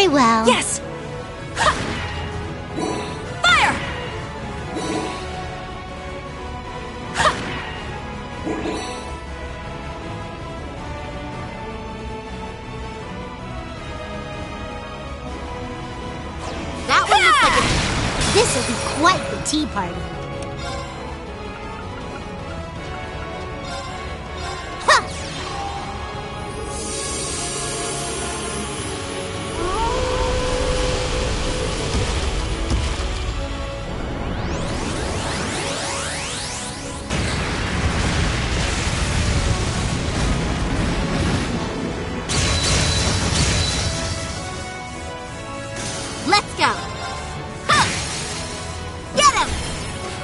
Very well. Yes! Ha! Fire! Ha! That one looks like this'll be quite the tea party. Ha! Let's go. Ha! Get him!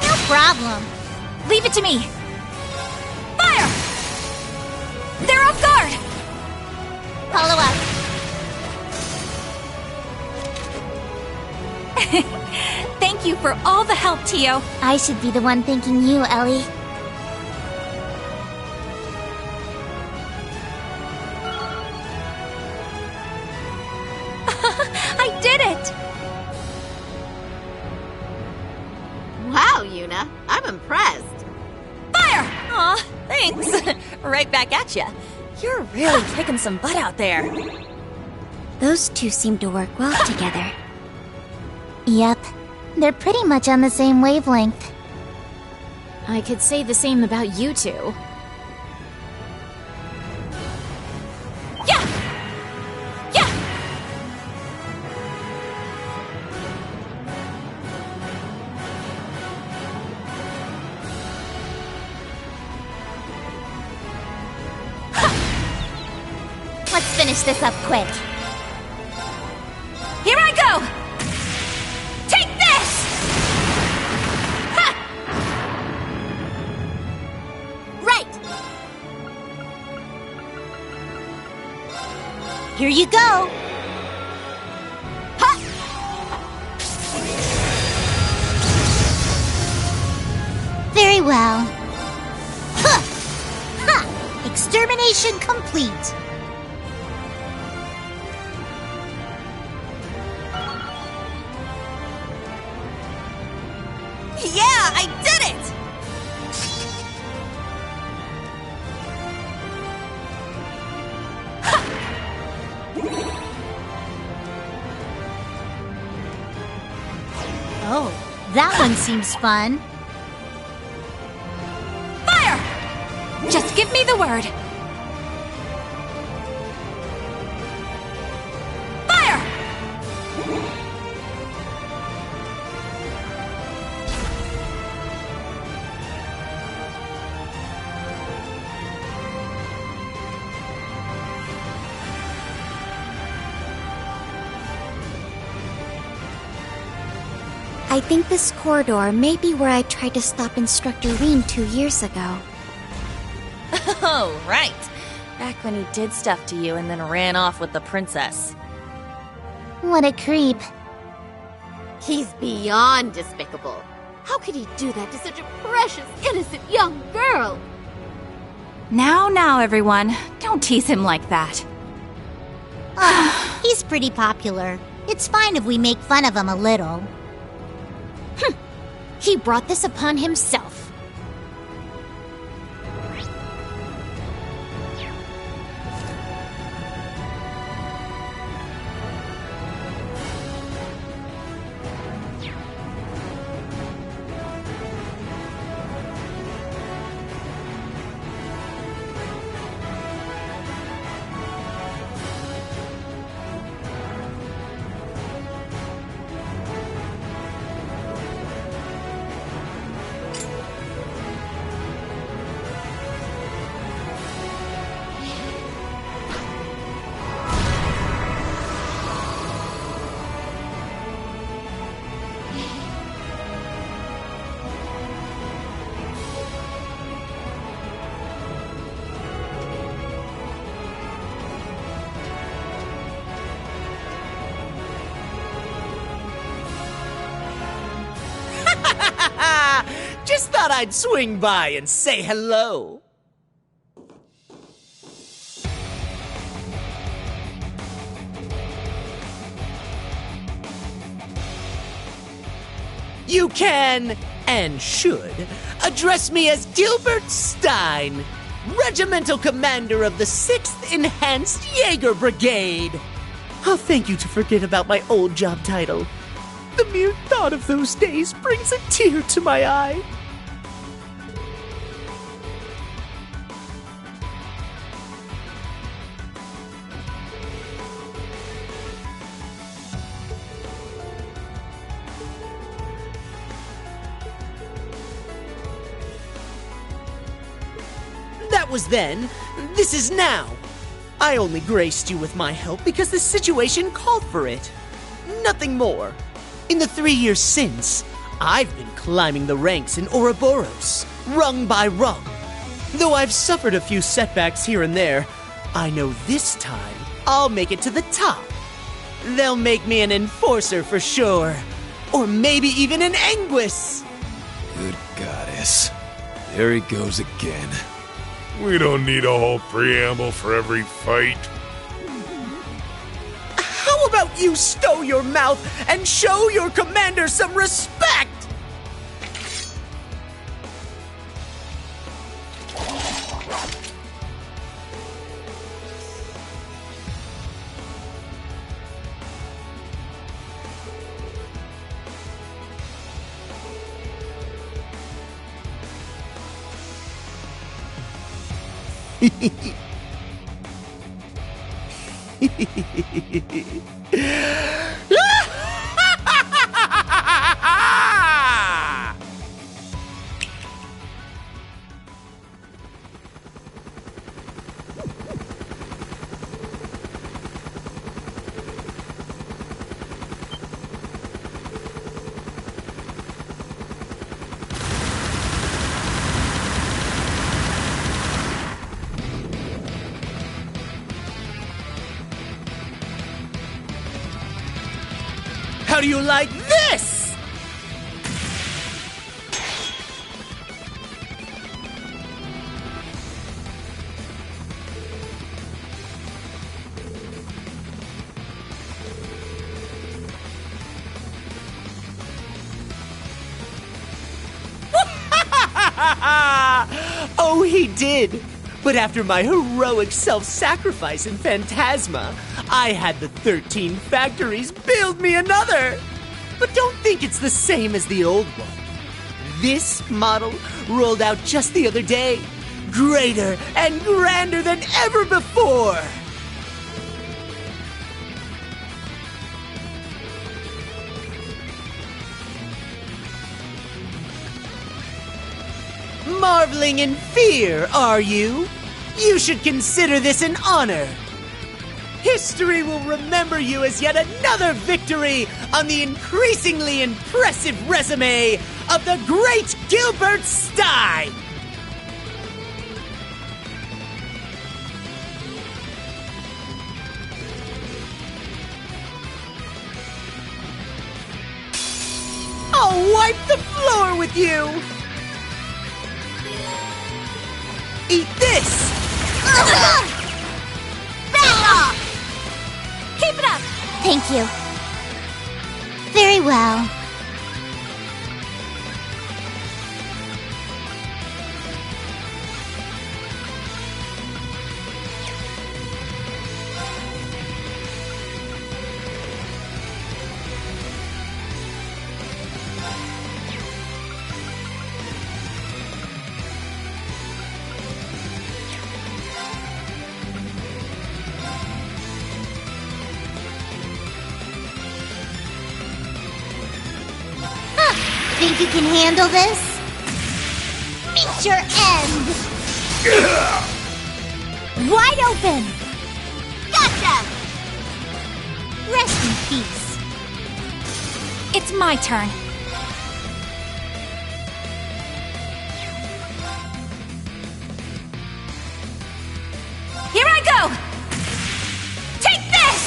No problem. Leave it to me! Fire! They're off guard! Follow up. Thank you for all the help, Tio. I should be the one thanking you, Ellie. I did it! Wow, Yuna, I'm impressed. Fire! Aw, thanks. Right back at ya. You're really kicking some butt out there. Those two seem to work well together. Yep, they're pretty much on the same wavelength. I could say the same about you two. Yeah! Yeah! Let's finish this up quick. Here I go! Take this! Ha! Right! Here you go! Ha! Very well. Huh! Ha! Extermination complete! Yeah, I did it! Oh, that one seems fun. Fire! Just give me the word. Fire! I think this corridor may be where I tried to stop Instructor Rean 2 years ago. Oh, right. Back when he did stuff to you and then ran off with the princess. What a creep. He's beyond despicable. How could he do that to such a precious, innocent young girl? Now, everyone. Don't tease him like that. He's pretty popular. It's fine if we make fun of him a little. He brought this upon himself. Just thought I'd swing by and say hello. you can, and should, address me as Gilbert Stein, Regimental Commander of the 6th Enhanced Jaeger Brigade. I'll thank you to forget about my old job title. The mere thought of those days brings a tear to my eye. That was then. This is now. I only graced you with my help because the situation called for it. Nothing more. In the 3 years since, I've been climbing the ranks in Ouroboros, rung by rung. Though I've suffered a few setbacks here and there, I know this time I'll make it to the top. They'll make me an enforcer for sure. Or maybe even an Anguis. Good goddess. There he goes again. We don't need a whole preamble for every fight. How about you stow your mouth and show your commander some respect? How do you like this? Oh, he did. But after my heroic self-sacrifice in Phantasma, I had the 13 factories build me another. But don't think it's the same as the old one. This model rolled out just the other day, greater and grander than ever before. Marveling in fear, are you? You should consider this an honor. History will remember you as yet another victory on the increasingly impressive resume of the great Gilbert Stein. I'll wipe the floor with you. Eat this! Back off! Keep it up! Thank you. Very well. Think you can handle this? Meet your end! Wide open! Gotcha! Rest in peace. It's my turn. Here I go! Take this!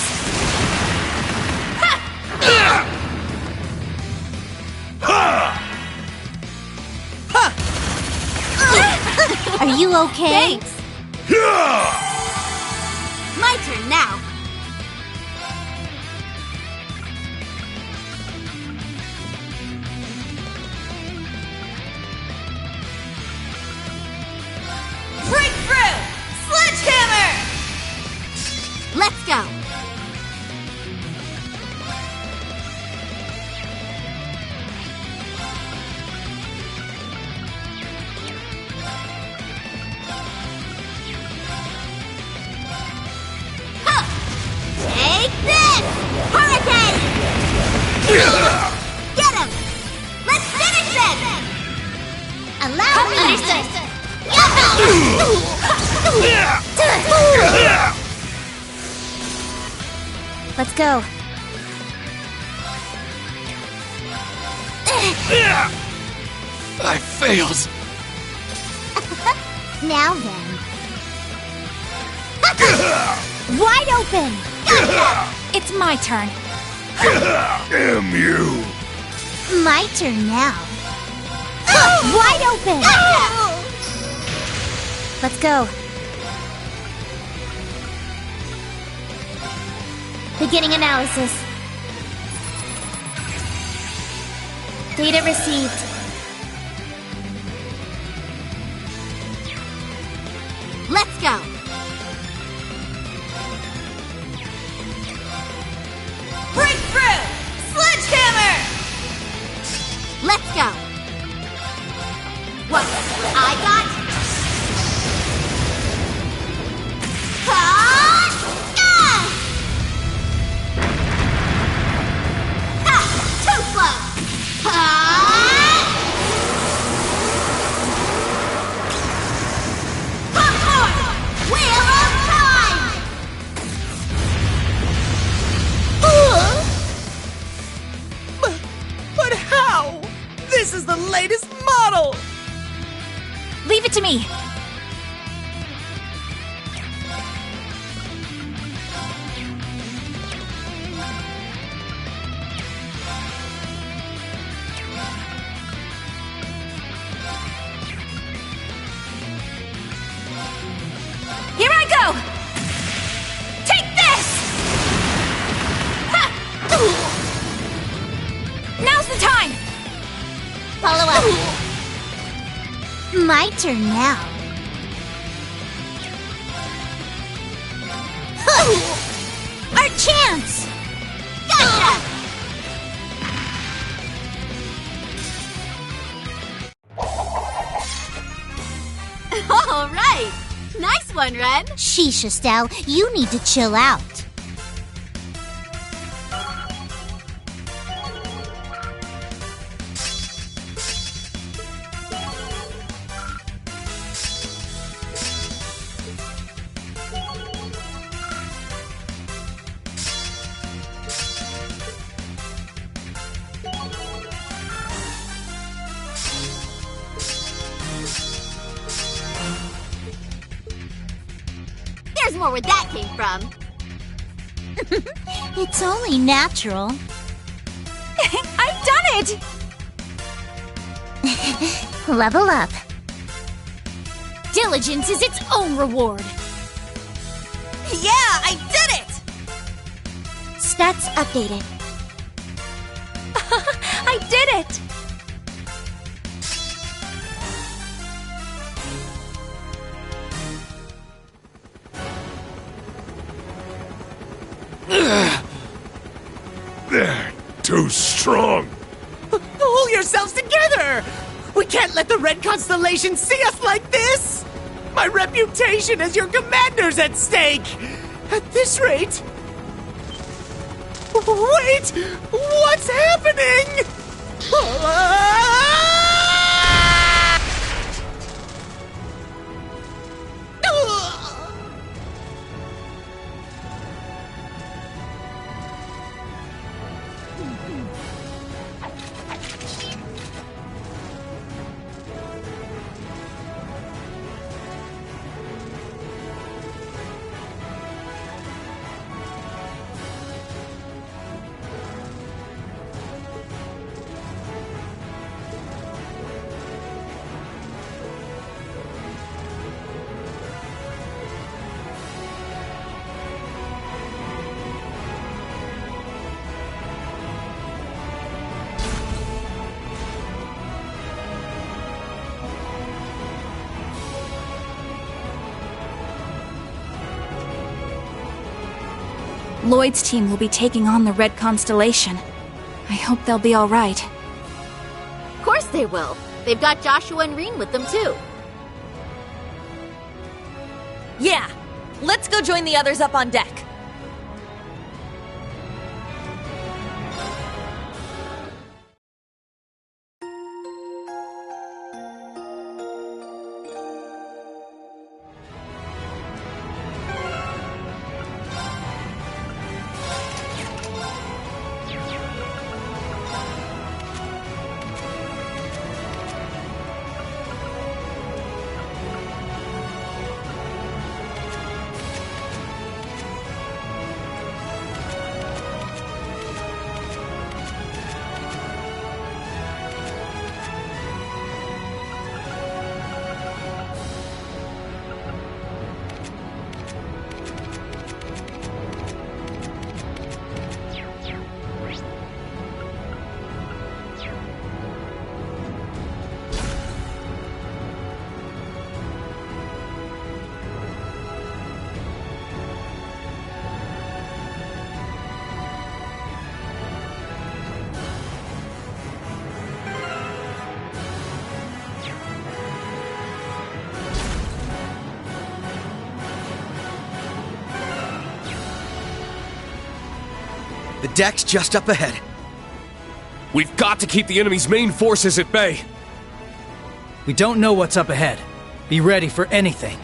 Are you okay? Thanks! My turn now. Get him! Let's finish this! Allow me! Understood! Let's go. I failed. Now then. Wide open! It's my turn. Damn you! My turn now. Wide open! Let's go. Beginning analysis. Data received. Let's go! Breakthrough! Sledgehammer! Let's go! What I got? Too slow! Popcorn! Wheel of time! But how? This is the latest model! Leave it to me. Here I go! Take this! Ha! Now's the time! Follow up. My turn now. Our chance! Gotcha! All right! Nice one, Ren! Sheesh, Estelle, you need to chill out. There's more where that came from. It's only natural. I've done it! Level up. Diligence is its own reward. Yeah, I did it! Stats updated. I did it! They're too strong. Pull yourselves together! We can't let the Red Constellation see us like this! My reputation as your commander's at stake! At this rate... Wait! What's happening? Lloyd's team will be taking on the Red Constellation. I hope they'll be all right. Of course they will. They've got Joshua and Reen with them, too. Yeah, let's go join the others up on deck. The deck's just up ahead. We've got to keep the enemy's main forces at bay. We don't know what's up ahead. Be ready for anything.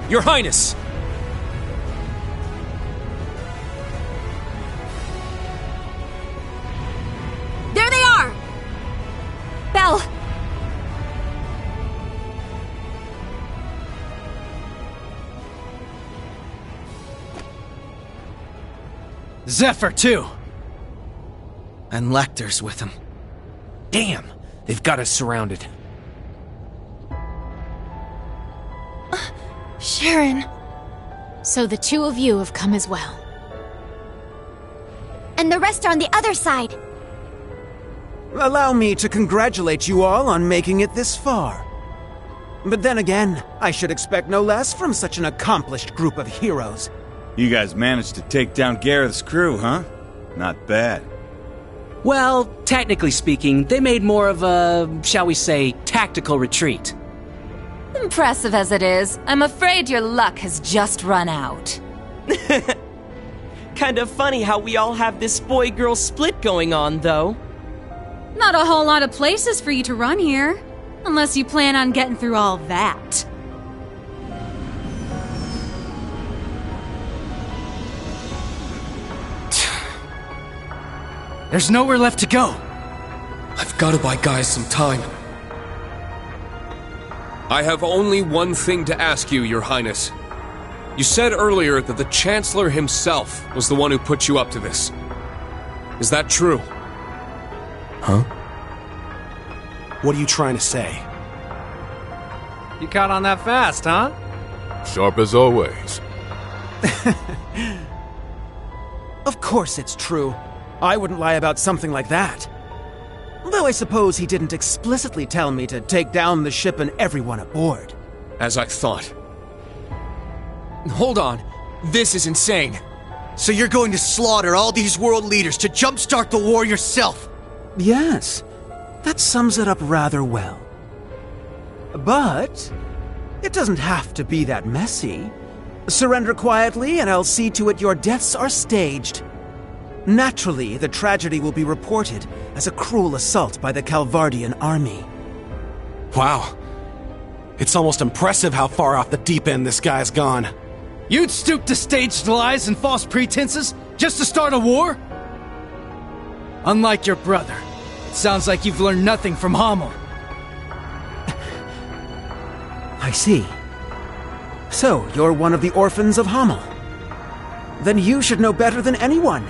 Your Highness! There they are! Belle! Zephyr, too! And Lecter's with him. Damn! They've got us surrounded. Sharon. So the two of you have come as well. And the rest are on the other side. Allow me to congratulate you all on making it this far. But then again, I should expect no less from such an accomplished group of heroes. You guys managed to take down Gareth's crew, huh? Not bad. Well, technically speaking, they made more of a, shall we say, tactical retreat. Impressive as it is, I'm afraid your luck has just run out. Kind of funny how we all have this boy-girl split going on, though. Not a whole lot of places for you to run here. Unless you plan on getting through all that. There's nowhere left to go. I've got to buy guys some time. I have only one thing to ask you, Your Highness. You said earlier that the Chancellor himself was the one who put you up to this. Is that true? Huh? What are you trying to say? You caught on that fast, huh? Sharp as always. Of course it's true. I wouldn't lie about something like that. Though I suppose he didn't explicitly tell me to take down the ship and everyone aboard. As I thought. Hold on. This is insane. So you're going to slaughter all these world leaders to jumpstart the war yourself? Yes, that sums it up rather well. But it doesn't have to be that messy. Surrender quietly and I'll see to it your deaths are staged. Naturally, the tragedy will be reported as a cruel assault by the Calvardian army. Wow. It's almost impressive how far off the deep end this guy's gone. You'd stoop to staged lies and false pretenses Just to start a war? Unlike your brother, it sounds like you've learned nothing from Hamel. I see. So, you're one of the orphans of Hamel. Then you should know better than anyone.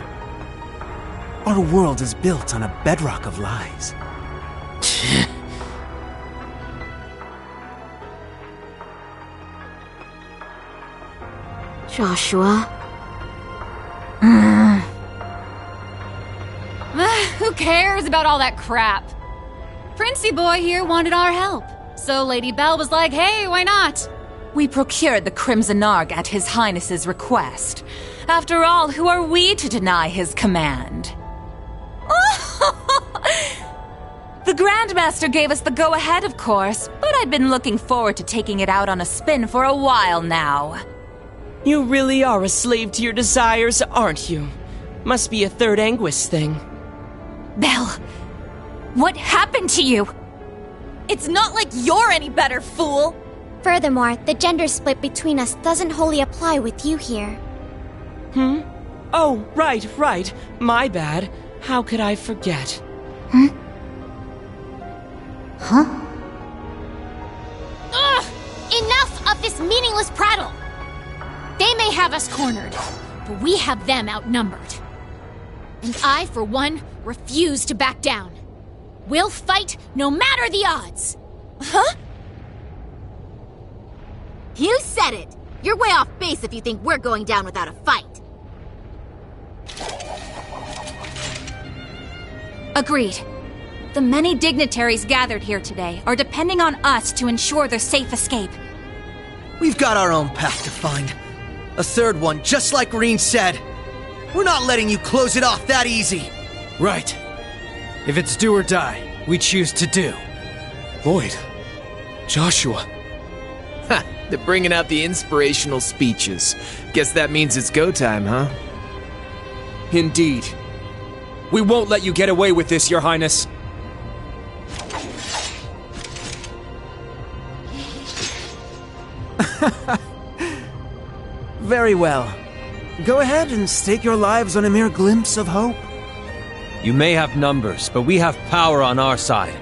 Our world is built on a bedrock of lies. Joshua? Who cares about all that crap? Princey boy here wanted our help, so Lady Belle was like, hey, why not? We procured the Crimson Ark at His Highness's request. After all, who are we to deny his command? The Grandmaster gave us the go-ahead, of course, but I've been looking forward to taking it out on a spin for a while now. You really are a slave to your desires, aren't you? Must be a Third Anguis thing. Belle, what happened to you? It's not like you're any better, fool! Furthermore, the gender split between us doesn't wholly apply with you here. Oh, right. My bad. How could I forget? Huh? Ugh! Enough of this meaningless prattle! They may have us cornered, but we have them outnumbered. And I, for one, refuse to back down. We'll fight no matter the odds! Huh? You said it! You're way off base if you think we're going down without a fight. Agreed. The many dignitaries gathered here today are depending on us to ensure their safe escape. We've got our own path to find. A third one, just like Rean said. We're not letting you close it off that easy. Right. If it's do or die, we choose to do. Lloyd. Joshua. Ha! They're bringing out the inspirational speeches. Guess that means it's go time, huh? Indeed. We won't let you get away with this, Your Highness. Very well. Go ahead and stake your lives on a mere glimpse of hope. You may have numbers, but we have power on our side.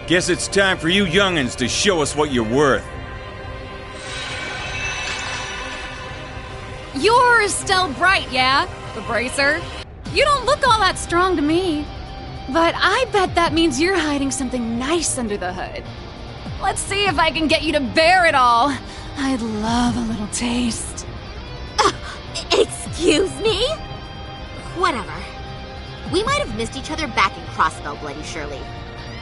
Guess it's time for you young'uns to show us what you're worth. You're Estelle Bright, yeah? The Bracer? You don't look all that strong to me. But I bet that means you're hiding something nice under the hood. Let's see if I can get you to bear it all. I'd love a little taste. Excuse me? Whatever. We might have missed each other back in Crossbell, Bloody Shirley.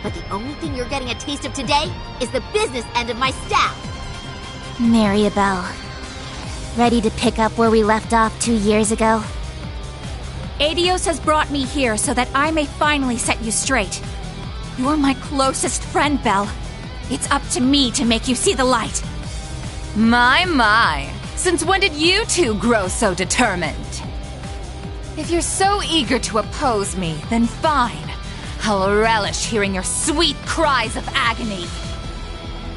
But the only thing you're getting a taste of today is the business end of my staff. Mariabelle. Ready to pick up where we left off 2 years ago? Adios has brought me here so that I may finally set you straight. You're my closest friend, Belle. It's up to me to make you see the light. My. Since when did you two grow so determined? If you're so eager to oppose me, then fine. I'll relish hearing your sweet cries of agony.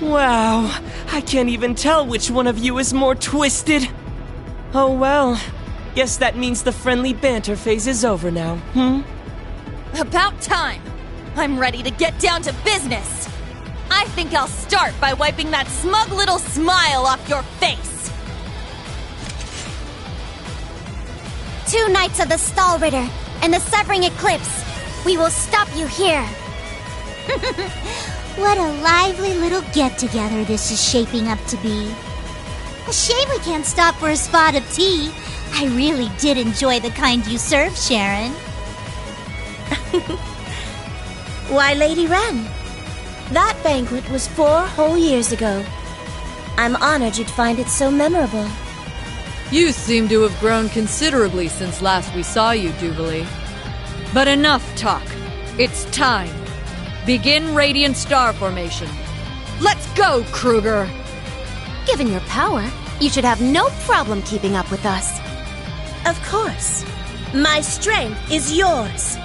Wow, I can't even tell which one of you is more twisted. Oh well, guess that means the friendly banter phase is over now, About time! I'm ready to get down to business! I think I'll start by wiping that smug little smile off your face! 2 Knights of the Stalritter and the Severing Eclipse. We will stop you here. What a lively little get-together this is shaping up to be. A shame we can't stop for a spot of tea. I really did enjoy the kind you served, Sharon. Why, Lady Wren, that banquet was 4 whole years ago. I'm honored you'd find it so memorable. You seem to have grown considerably since last we saw you, Jubilee. But enough talk. It's time. Begin Radiant Star Formation. Let's go, Kruger! Given your power, you should have no problem keeping up with us. Of course. My strength is yours.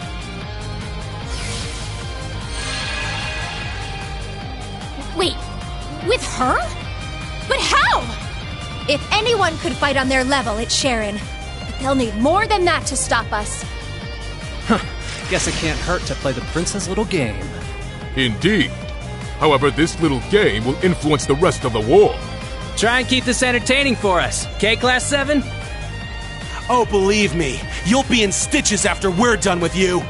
Wait, with her? But how? If anyone could fight on their level, it's Sharon. But They'll need more than that to stop us. Guess it can't hurt to play the prince's little game. Indeed. However, this little game will influence the rest of the war. Try and keep this entertaining for us, okay, Class 7? Oh, believe me, you'll be in stitches after we're done with you.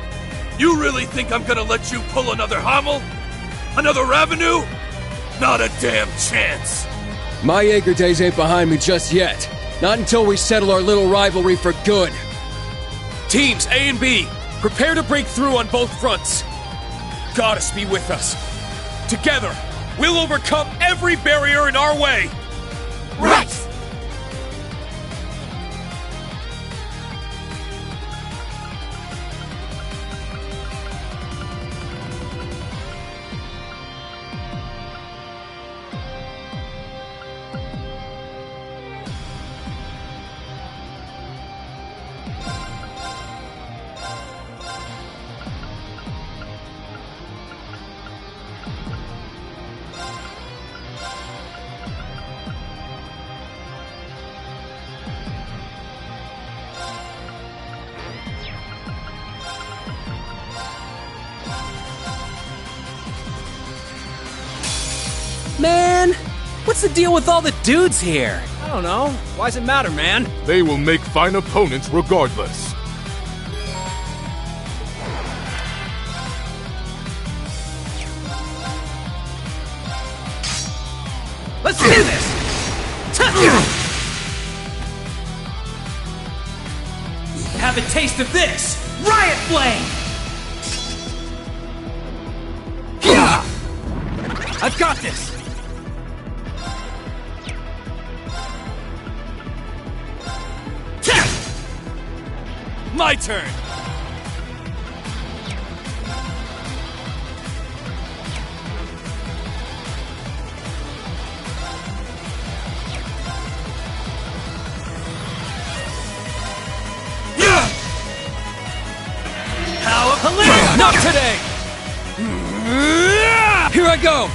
You really think I'm gonna let you pull another Hamel? Another Revenue? Not a damn chance. My Jaeger days ain't behind me just yet. Not until we settle our little rivalry for good. Teams A and B, prepare to break through on both fronts. Goddess be with us. Together, we'll overcome every barrier in our way. Right! Man, what's the deal with all the dudes here? I don't know. Why does it matter, man? They will make fine opponents regardless. Let's do this! Have a taste of this! Riot Flame! I've got this! My turn! Power Palette! Not today! Here I go!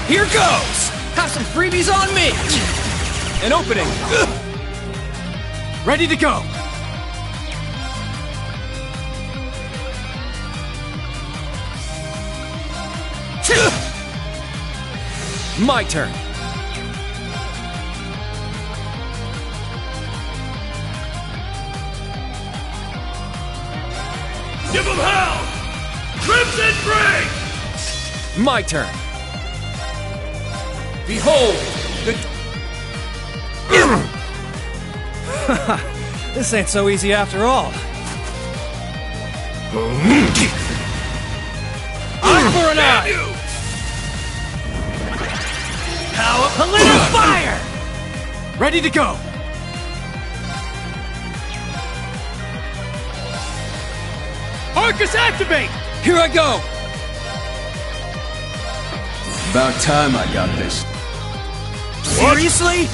Here goes! Have some freebies on me! An opening! Ready to go! My turn! Give him hell! Crimson Break! My turn! Behold! The... This ain't so easy after all. Eye for an eye! Power Palette Fire! Ready to go! Arcus activate! Here I go! About time I got this. Seriously?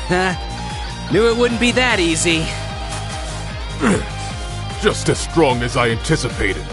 Huh? Knew it wouldn't be that easy. Just as strong as I anticipated.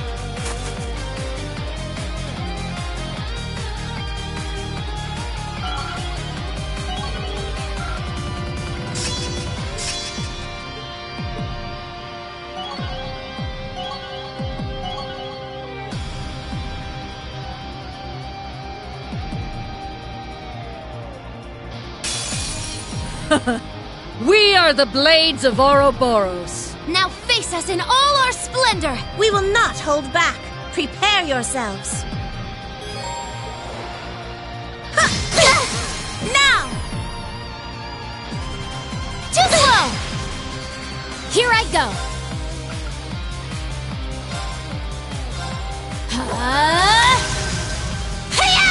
We are the Blades of Ouroboros. Now face us in all our splendor! We will not hold back. Prepare yourselves. Now! Too slow! Here I go. Hi-ya!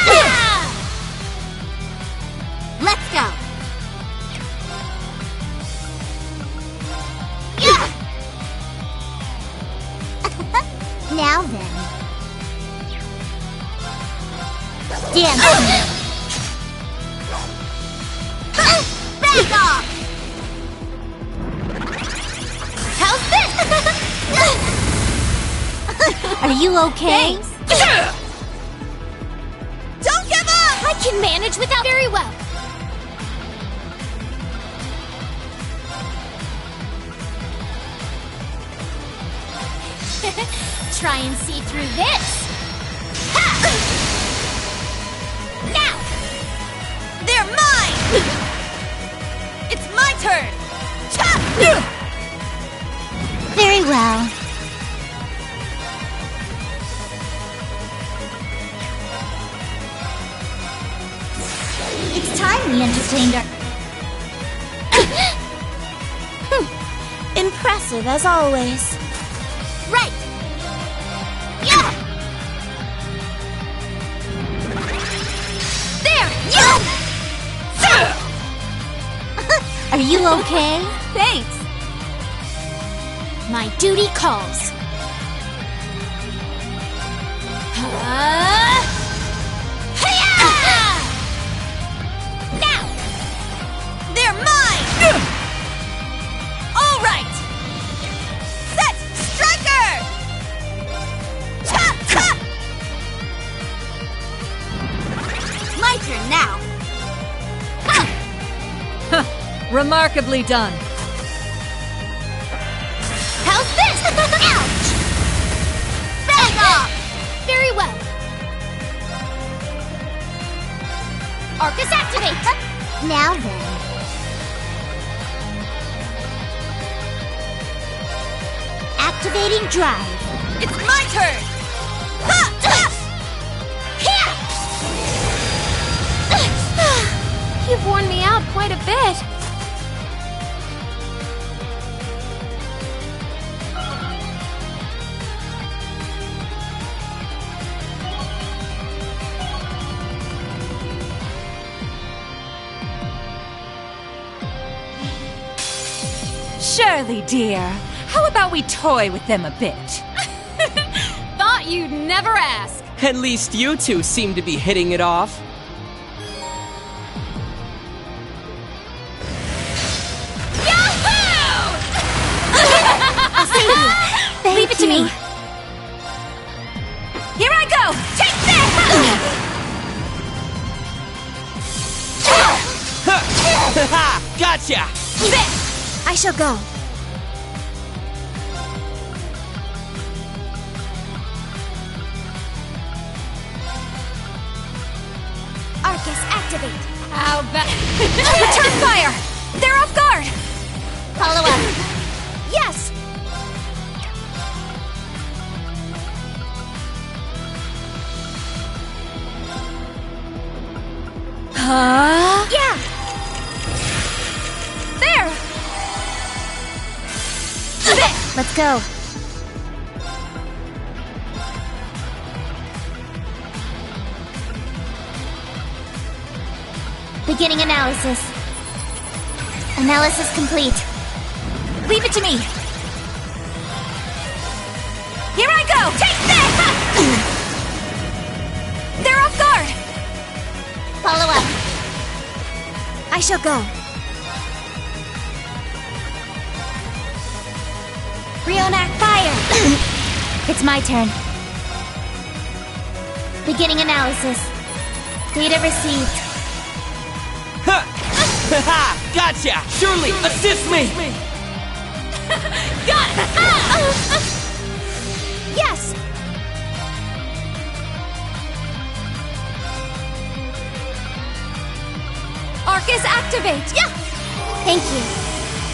Let's go. Now then. Damn it. Back off! How's this? Are you okay? Thanks. Don't give up! I can manage without very well. Try and see through this. Ha! Now! They're mine! It's my turn! Cha! Very well. It's time we entertained our... Impressive as always. Right! Yeah! There! Yeah! Are you okay? Thanks! My duty calls. Hi-ya! Now! They're mine! All right! Set! Striker! Cha-cha! My turn now. Remarkably done. How's this? Ouch! Back off! Very well. Arcus activate! Now then. Activating drive. It's my turn! Ha! Here! You've worn me out quite a bit. Shirley, dear, how about we toy with them a bit? Thought you'd never ask. At least you two seem to be hitting it off. Leave it to me. Here I go. Take this. Gotcha! I shall go. Arcus activate. How about... Return fire. They're off guard. Follow up. Yes. Huh? Yeah. There. Let's go. Beginning analysis. Analysis complete. Leave it to me. Here I go. Take this. They're off guard. Follow up. I shall go. Rionac fire! It's my turn. Beginning analysis. Data received. Gotcha! Surely, assist me! Got it! Yes! Arcus activate! Yeah! Thank you.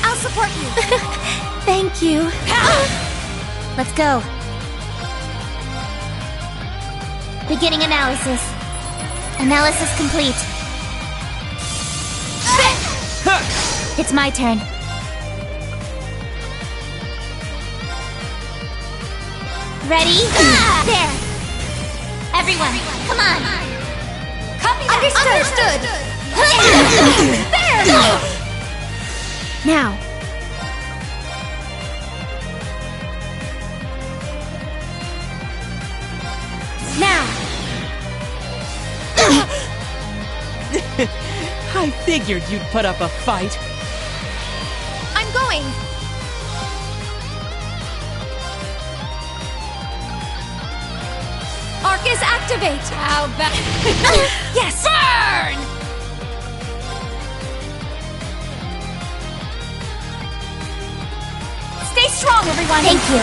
I'll support you. Thank you. Let's go. Beginning analysis. Analysis complete. It's my turn. Ready? There. Everyone, come on. Copy that. Understood. There! Now. I Figured you'd put up a fight. I'm going! Arcus, activate! How about... Yes! Burn! Stay strong, everyone! Thank you.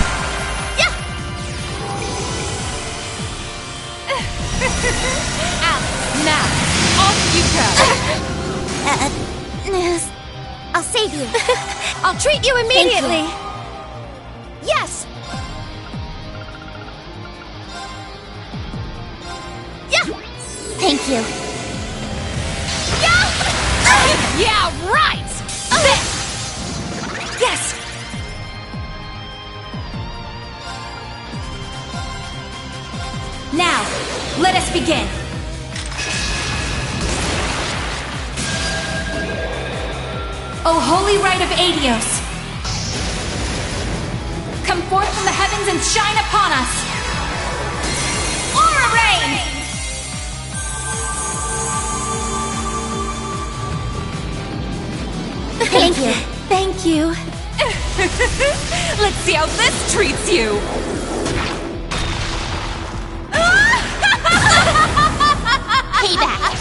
Yeah! Alice, now, off you go! I'll save you. I'll treat you immediately! Yes! Yeah! Thank you. Yeah, right! Yes! Now, let us begin. O holy rite of Aidios, come forth from the heavens and shine upon us. Aura reign! Thank you. Thank you. Let's see how this treats you. Payback.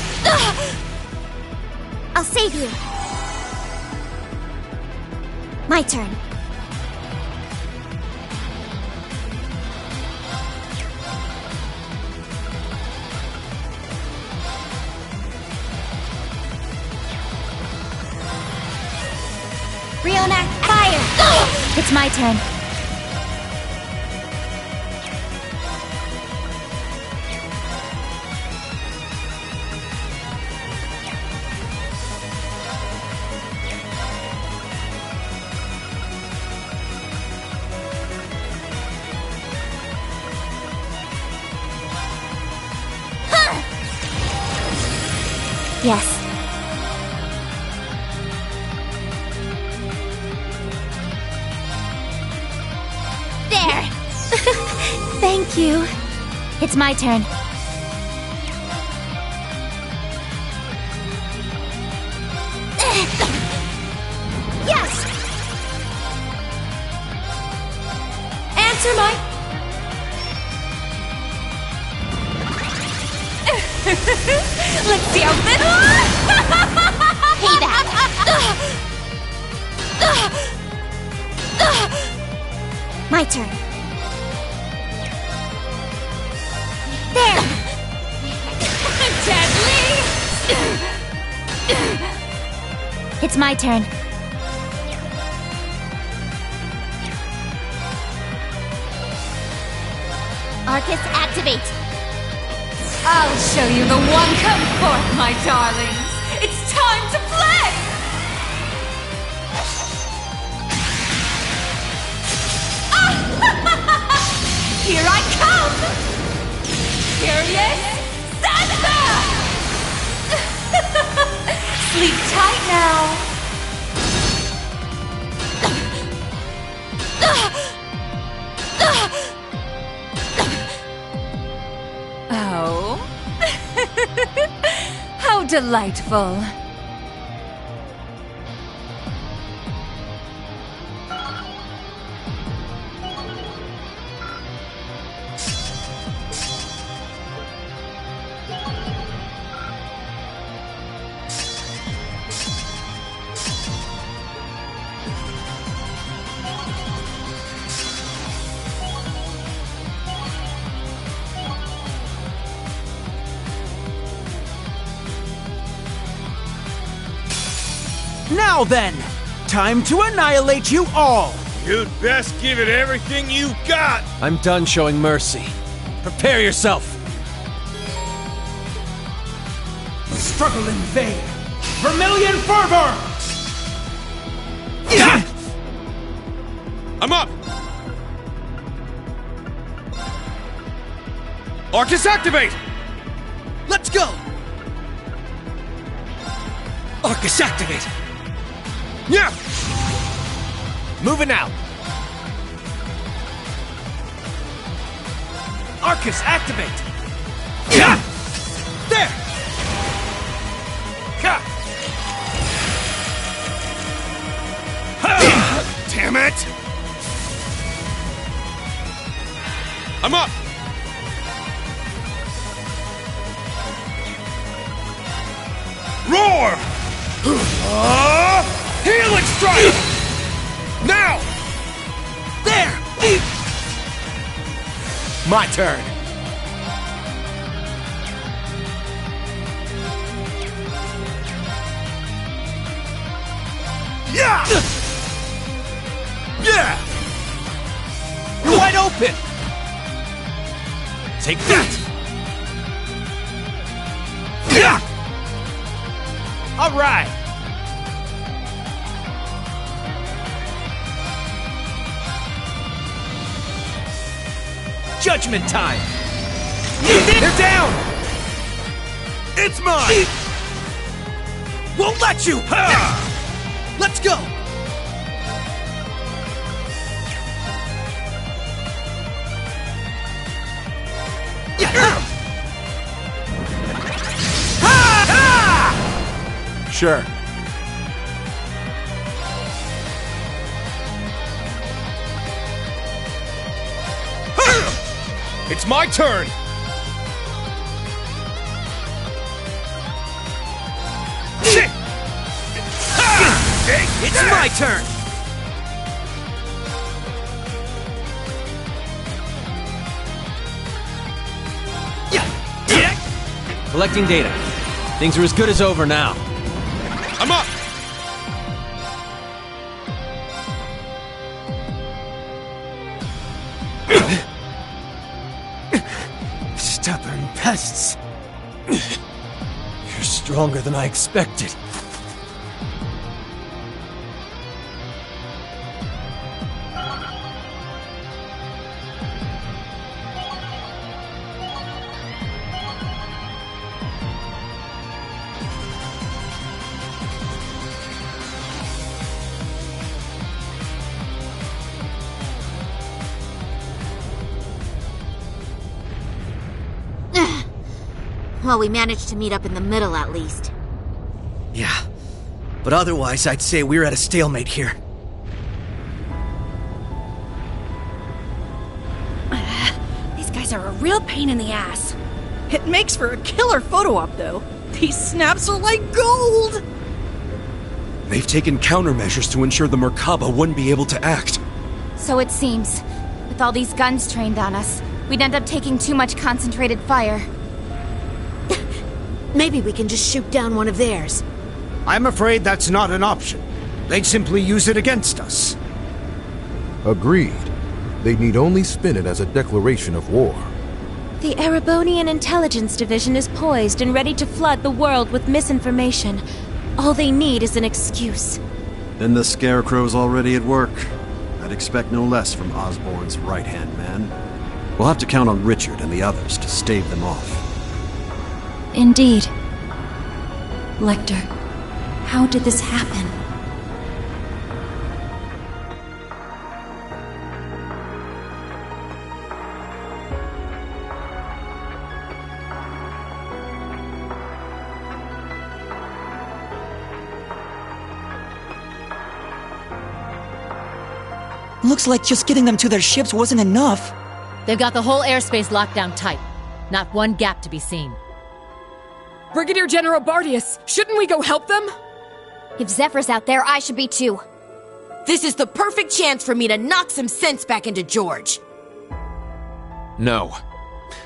I'll save you. My turn. Riona, fire! It's my turn. Yes. There! Thank you. It's my turn. Yes! Answer my... Let's see how this... Payback! My turn. There! Deadly! It's my turn. Arcus, activate! I'll show you the one. Come forth, my darlings. It's time to play! Here I come! Curious Santa! Sleep tight now. Oh. How delightful. Now then, time to annihilate you all! You'd best give it everything you got! I'm done showing mercy. Prepare yourself! Struggle in vain! Vermilion fervor! I'm up! Arcus, activate! Let's go! Arcus, activate! Yeah! Moving out. Arcus, activate! Yeah! There! Ka! I'm up! Roar! Healing strike! Now! There! My turn. Yeah! Yeah! You're wide open! Take that! Yeah! All right! Judgment time! They're down! It's mine! Won't let you! Let's go! Sure. It's my turn! It's my turn! Collecting data. Things are as good as over now. I'm up! Stubborn pests. You're stronger than I expected. Well, we managed to meet up in the middle at least. Yeah, but otherwise I'd say we're at a stalemate here. These guys are a real pain in the ass. It makes for a killer photo op, though. These snaps are like gold! They've taken countermeasures to ensure the Merkaba wouldn't be able to act. So it seems. With all these guns trained on us, we'd end up taking too much concentrated fire. Maybe we can just shoot down one of theirs. I'm afraid that's not an option. They'd simply use it against us. Agreed. They need only spin it as a declaration of war. The Erebonian Intelligence Division is poised and ready to flood the world with misinformation. All they need is an excuse. Then the Scarecrow's already at work. I'd expect no less from Osborn's right-hand man. We'll have to count on Richard and the others to stave them off. Indeed. Lecter, how did this happen? Looks like just getting them to their ships wasn't enough. They've got the whole airspace locked down tight. Not one gap to be seen. Brigadier General Bardius, shouldn't we go help them? If Zephyr's out there, I should be too. This is the perfect chance for me to knock some sense back into George. No.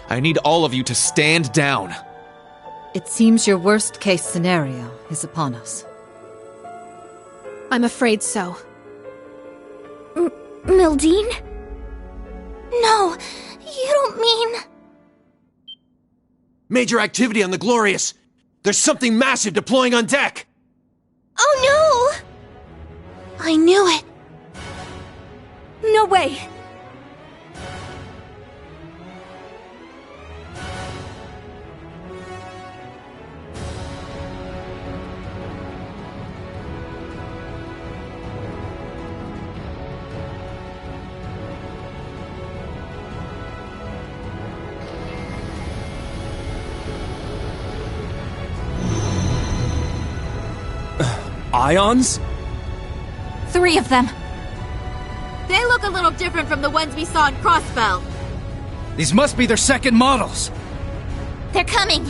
I need all of you to stand down. It seems your worst-case scenario is upon us. I'm afraid so. Mildine? No, you don't mean... Major activity on the Glorious. There's something massive deploying on deck. Oh no! I knew it. No way. Ions? 3 of them. They look a little different from the ones we saw in Crossbell. These must be their second models. They're coming!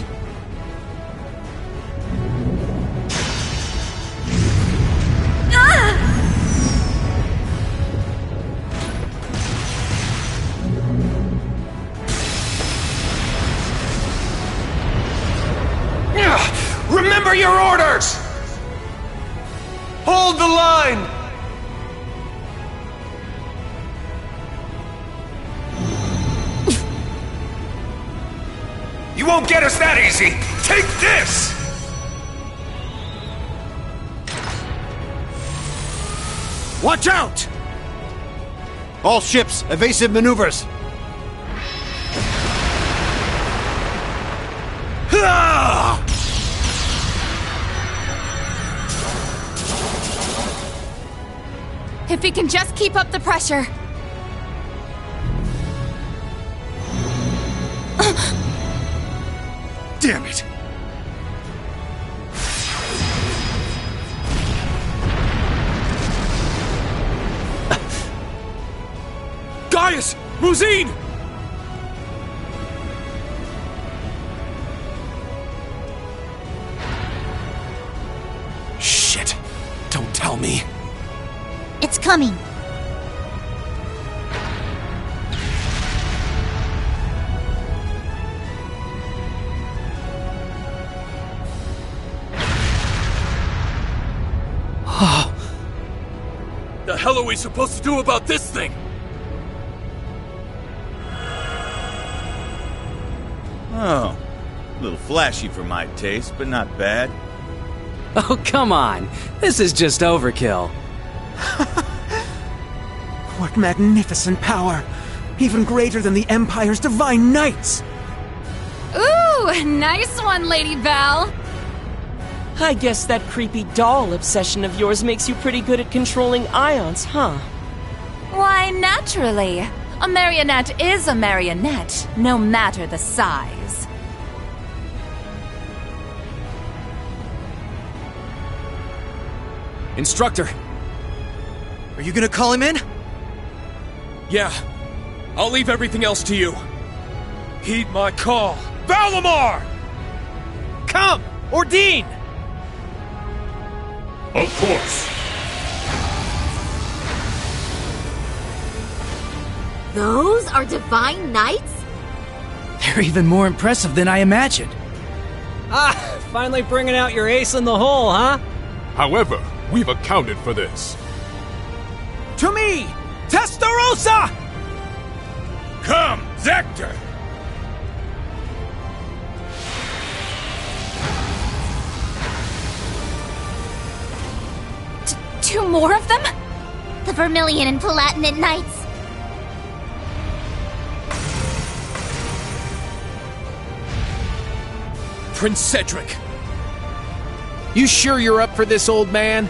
Remember your orders! Hold the line! You won't get us that easy! Take this! Watch out! All ships, evasive maneuvers! If he can just keep up the pressure. Damn it! Gaius! Rosine! Shit! Don't tell me. It's coming. The hell are we supposed to do about this thing? Oh, a little flashy for my taste, but not bad. Oh, come on. This is just overkill. What magnificent power! Even greater than the Empire's Divine Knights! Ooh, nice one, Lady Val. I guess that creepy doll obsession of yours makes you pretty good at controlling ions, huh? Why, naturally. A marionette is a marionette, no matter the size. Instructor! Are you gonna call him in? Yeah. I'll leave everything else to you. Heed my call. Valimar! Come! Ordine! Of course. Those are Divine Knights? They're even more impressive than I imagined. Ah, finally bringing out your ace in the hole, huh? However, we've accounted for this. To me, Testarossa! Come, Zector! Two more of them? The Vermilion and Palatinate Knights. Prince Cedric! You sure you're up for this, old man?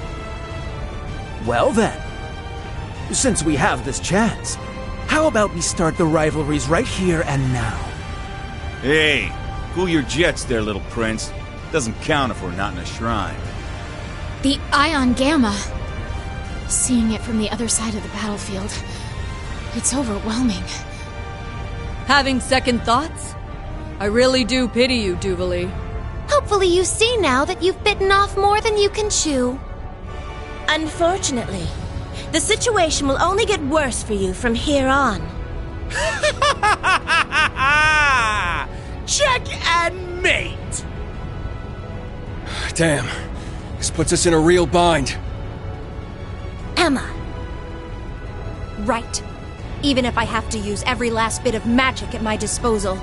Well then, since we have this chance, how about we start the rivalries right here and now? Hey, cool your jets there, little prince. Doesn't count if we're not in a shrine. The Ion Gamma. Seeing it from the other side of the battlefield, it's overwhelming. Having second thoughts? I really do pity you, Duvalie. Hopefully you see now that you've bitten off more than you can chew. Unfortunately, the situation will only get worse for you from here on. Check and mate! Damn. This puts us in a real bind. Emma. Right. Even if I have to use every last bit of magic at my disposal.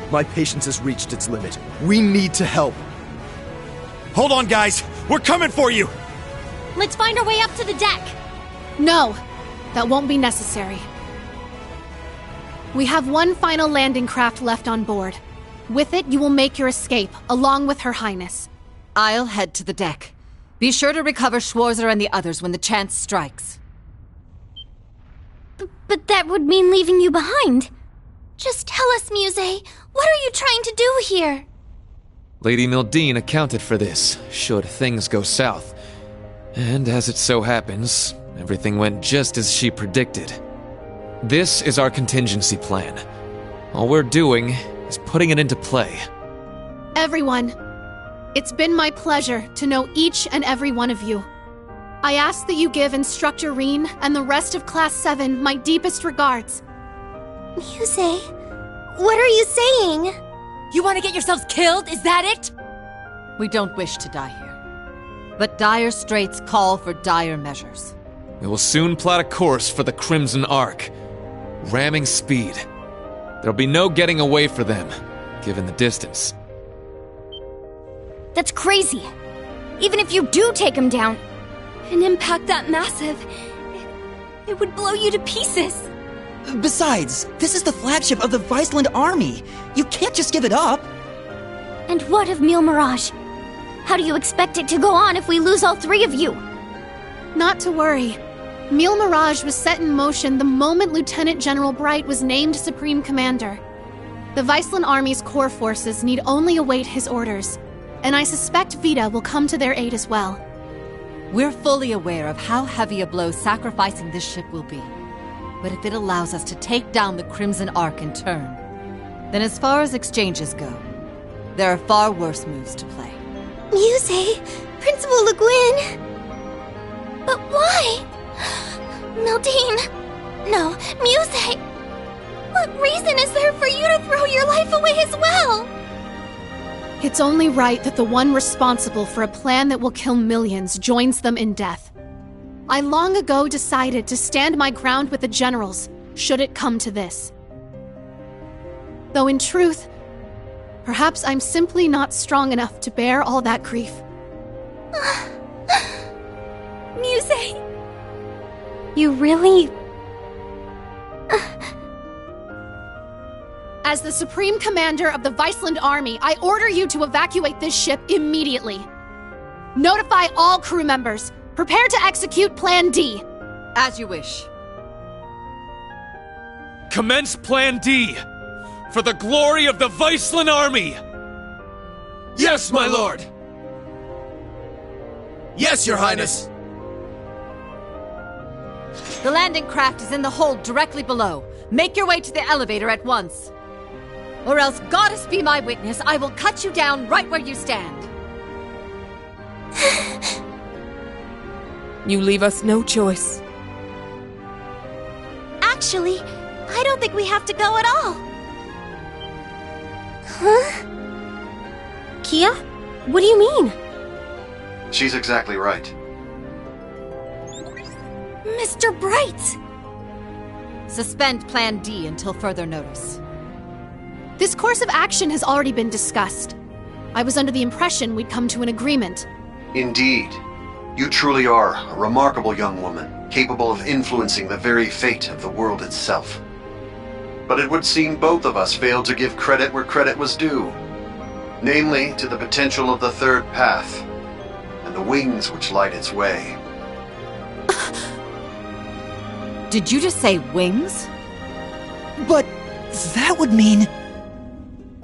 My patience has reached its limit. We need to help. Hold on, guys! We're coming for you! Let's find our way up to the deck. No, that won't be necessary. We have one final landing craft left on board. With it, you will make your escape, along with Her Highness. I'll head to the deck. Be sure to recover Schwarzer and the others when the chance strikes. But that would mean leaving you behind. Just tell us, Muse, what are you trying to do here? Lady Mildine accounted for this, should things go south. And as it so happens, everything went just as she predicted. This is our contingency plan. All we're doing is putting it into play. Everyone, it's been my pleasure to know each and every one of you. I ask that you give Instructor Reen and the rest of Class 7 my deepest regards. Muse, what are you saying? You want to get yourselves killed, is that it? We don't wish to die here. But dire straits call for dire measures. We will soon plot a course for the Crimson Arc. Ramming speed. There'll be no getting away for them, given the distance. That's crazy. Even if you do take him down, an impact that massive, it would blow you to pieces. Besides, this is the flagship of the Viceland army. You can't just give it up. And what of Mille Mirage? How do you expect it to go on if we lose all three of you? Not to worry. Mille Mirage was set in motion the moment Lieutenant General Bright was named Supreme Commander. The Viceland Army's core forces need only await his orders, and I suspect Vita will come to their aid as well. We're fully aware of how heavy a blow sacrificing this ship will be. But if it allows us to take down the Crimson Arc in turn, then as far as exchanges go, there are far worse moves to play. Muse, Principal Le Guin. But why? Mildine. No, Muse. What reason is there for you to throw your life away as well? It's only right that the one responsible for a plan that will kill millions joins them in death. I long ago decided to stand my ground with the generals, should it come to this. Though in truth, perhaps I'm simply not strong enough to bear all that grief. Muse, you really... As the Supreme Commander of the Viceland Army, I order you to evacuate this ship immediately. Notify all crew members. Prepare to execute Plan D. As you wish. Commence Plan D! For the glory of the Viceland Army! Yes, my lord! Yes, your highness! The landing craft is in the hold directly below. Make your way to the elevator at once. Or else, goddess be my witness, I will cut you down right where you stand. You leave us no choice. Actually, I don't think we have to go at all. Huh? Kia? What do you mean? She's exactly right. Mr. Bright! Suspend Plan D until further notice. This course of action has already been discussed. I was under the impression we'd come to an agreement. Indeed. You truly are a remarkable young woman, capable of influencing the very fate of the world itself. But it would seem both of us failed to give credit where credit was due. Namely, to the potential of the third path, and the wings which light its way. Did you just say wings? But that would mean...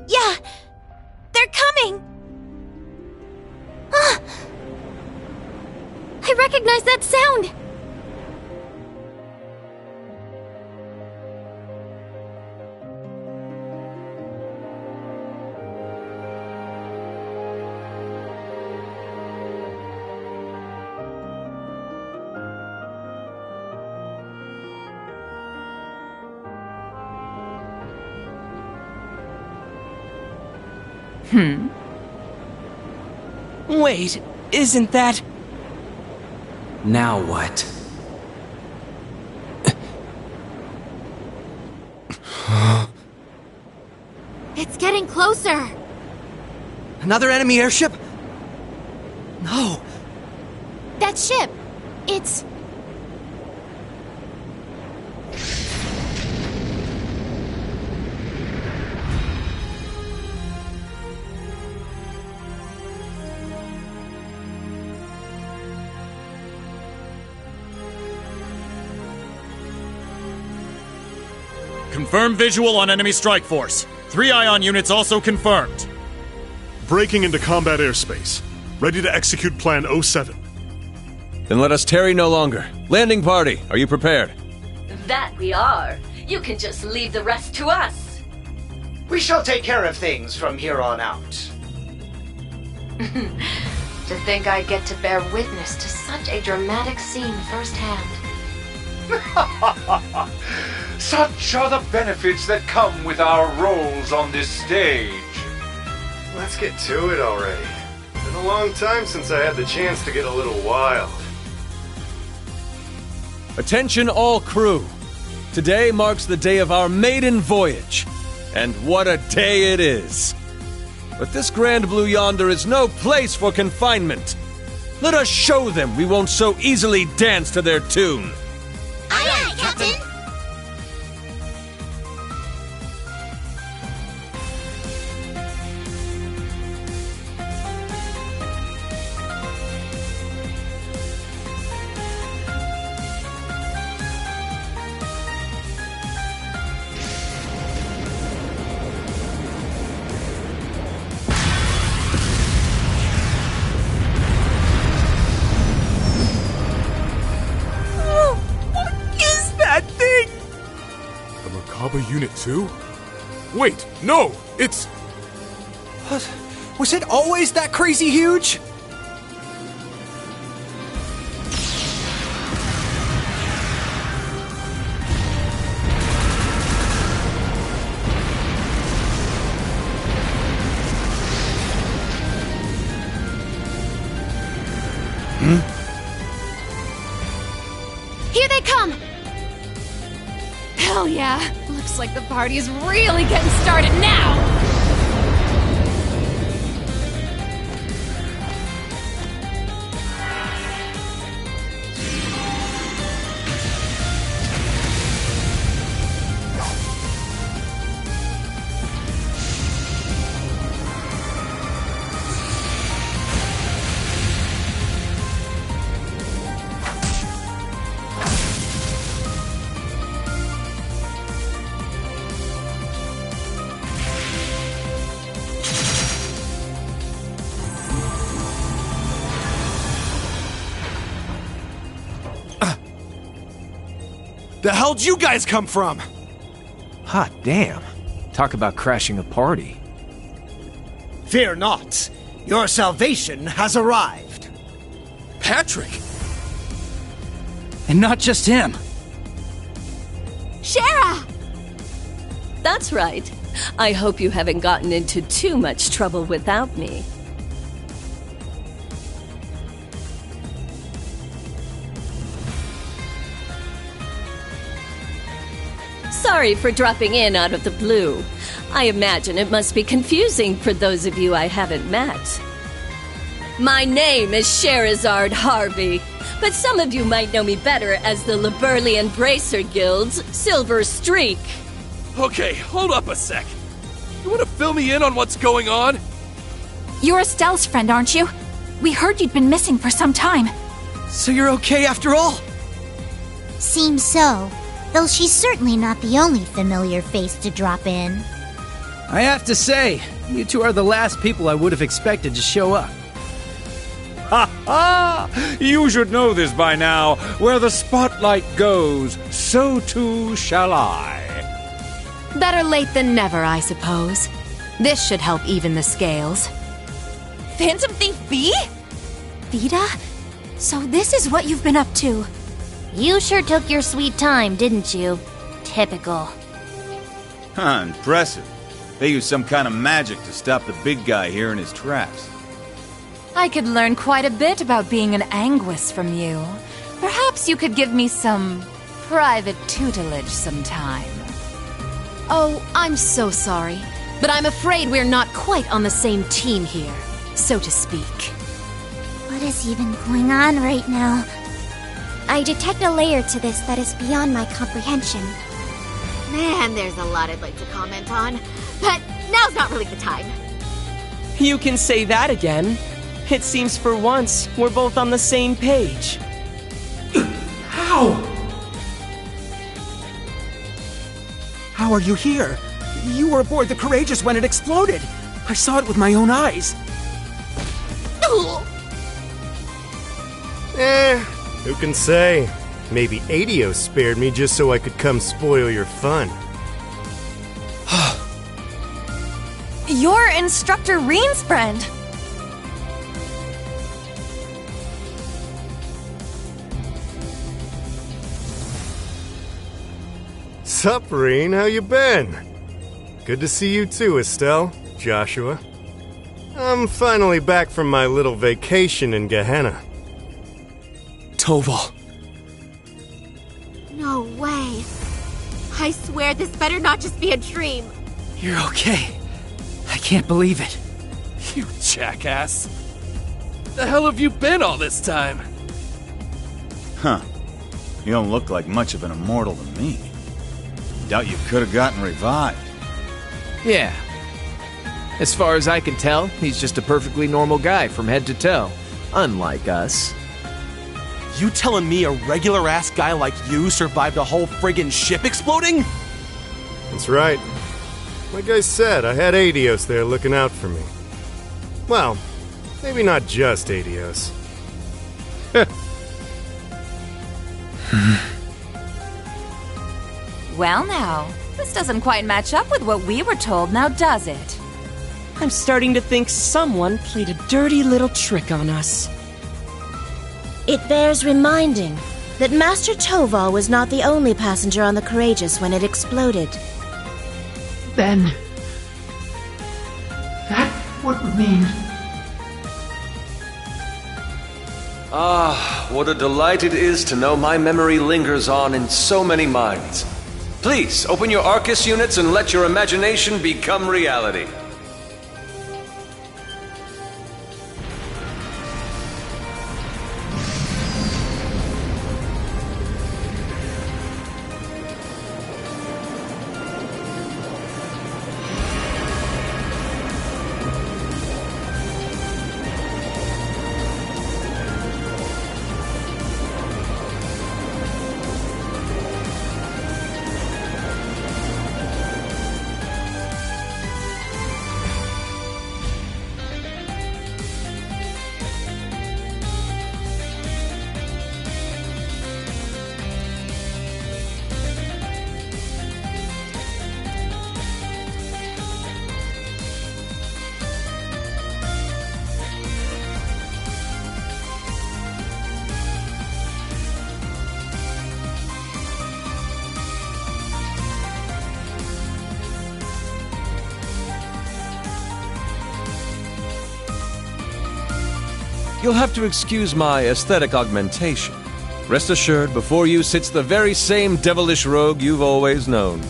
Yeah! They're coming! I recognize that sound! Wait, isn't that... Now what? It's getting closer! Another enemy airship? No. That ship! It's... Confirm visual on enemy strike force. 3 ion units also confirmed. Breaking into combat airspace. Ready to execute Plan 07. Then let us tarry no longer. Landing party, are you prepared? That we are. You can just leave the rest to us. We shall take care of things from here on out. To think I'd get to bear witness to such a dramatic scene firsthand. Such are the benefits that come with our roles on this stage. Let's get to it already. Been a long time since I had the chance to get a little wild. Attention all crew. Today marks the day of our maiden voyage. And what a day it is. But this Grand Blue yonder is no place for confinement. Let us show them we won't so easily dance to their tune. Aye, aye, Captain! Unit 2? Wait, no! It's... What? Was it always that crazy huge? Here they come! Hell yeah! Looks like the party is really getting started now! The hell'd you guys come from? Hot damn. Talk about crashing a party. Fear not. Your salvation has arrived. Patrick! And not just him. Shara! That's right. I hope you haven't gotten into too much trouble without me. Sorry for dropping in out of the blue. I imagine it must be confusing for those of you I haven't met. My name is Sherazard Harvey, but some of you might know me better as the Liberlian Bracer Guild's Silver Streak. Okay, hold up a sec. You want to fill me in on what's going on? You're Estelle's friend, aren't you? We heard you'd been missing for some time. So you're okay after all? Seems so. Though she's certainly not the only familiar face to drop in. I have to say, you two are the last people I would have expected to show up. Ha ha! You should know this by now. Where the spotlight goes, so too shall I. Better late than never, I suppose. This should help even the scales. Phantom Thief B? Vita? So this is what you've been up to. You sure took your sweet time, didn't you? Typical. Huh, impressive. They use some kind of magic to stop the big guy here in his tracks. I could learn quite a bit about being an Anguis from you. Perhaps you could give me some private tutelage sometime. Oh, I'm so sorry. But I'm afraid we're not quite on the same team here, so to speak. What is even going on right now? I detect a layer to this that is beyond my comprehension. Man, there's a lot I'd like to comment on, but now's not really the time. You can say that again. It seems for once we're both on the same page. How? How How are you here? You were aboard the Courageous when it exploded. I saw it with my own eyes. Who can say? Maybe Adios spared me just so I could come spoil your fun. You're Instructor Reen's friend. Sup, Reen? How you been? Good to see you too, Estelle, Joshua. I'm finally back from my little vacation in Gehenna. Toval. No way. I swear this better not just be a dream. You're okay. I can't believe it. You jackass. The hell have you been all this time? Huh. You don't look like much of an immortal to me. Doubt you could have gotten revived. Yeah. As far as I can tell, he's just a perfectly normal guy from head to toe. Unlike us. You telling me a regular-ass guy like you survived a whole friggin' ship exploding? That's right. Like I said, I had Adios there looking out for me. Well, maybe not just Adios. Well now, this doesn't quite match up with what we were told, now does it? I'm starting to think someone played a dirty little trick on us. It bears reminding that Master Toval was not the only passenger on the Courageous when it exploded. Then... that would mean... Ah, what a delight it is to know my memory lingers on in so many minds. Please, open your Arcus units and let your imagination become reality. You'll have to excuse my aesthetic augmentation. Rest assured, before you sits the very same devilish rogue you've always known.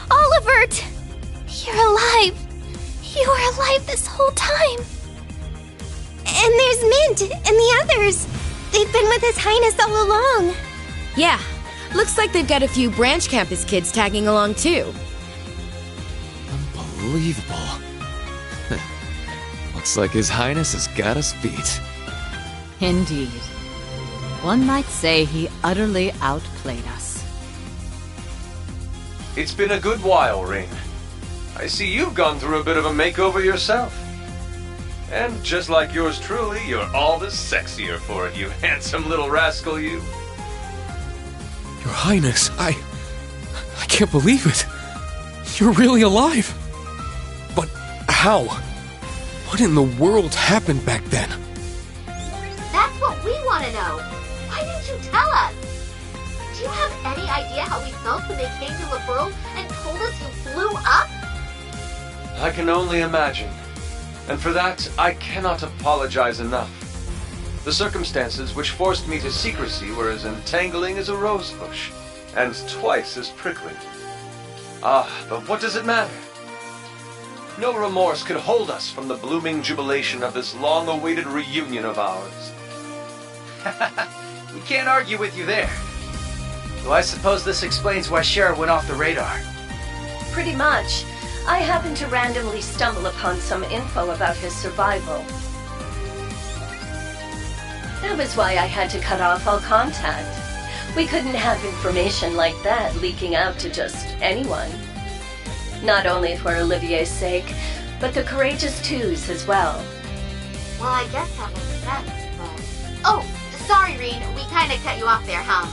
Olivert! You're alive! You were alive this whole time! And there's Mint and the others! They've been with His Highness all along! Yeah, looks like they've got a few branch campus kids tagging along too. Unbelievable. Looks like His Highness has got us beat. Indeed. One might say he utterly outplayed us. It's been a good while, Reen. I see you've gone through a bit of a makeover yourself. And just like yours truly, you're all the sexier for it, you handsome little rascal, you. Your Highness, I can't believe it. You're really alive. But how? What in the world happened back then? That's what we want to know! Why didn't you tell us? Do you have any idea how we felt when they came to Liberl and told us you blew up? I can only imagine. And for that, I cannot apologize enough. The circumstances which forced me to secrecy were as entangling as a rose bush, and twice as prickling. Ah, but what does it matter? No remorse could hold us from the blooming jubilation of this long-awaited reunion of ours. We can't argue with you there. Though I suppose this explains why Cher went off the radar. Pretty much. I happened to randomly stumble upon some info about his survival. That was why I had to cut off all contact. We couldn't have information like that leaking out to just anyone. Not only for Olivier's sake, but the Courageous Two's as well. Well, I guess that makes sense, but... Oh, sorry, Rean. We kinda cut you off there, huh?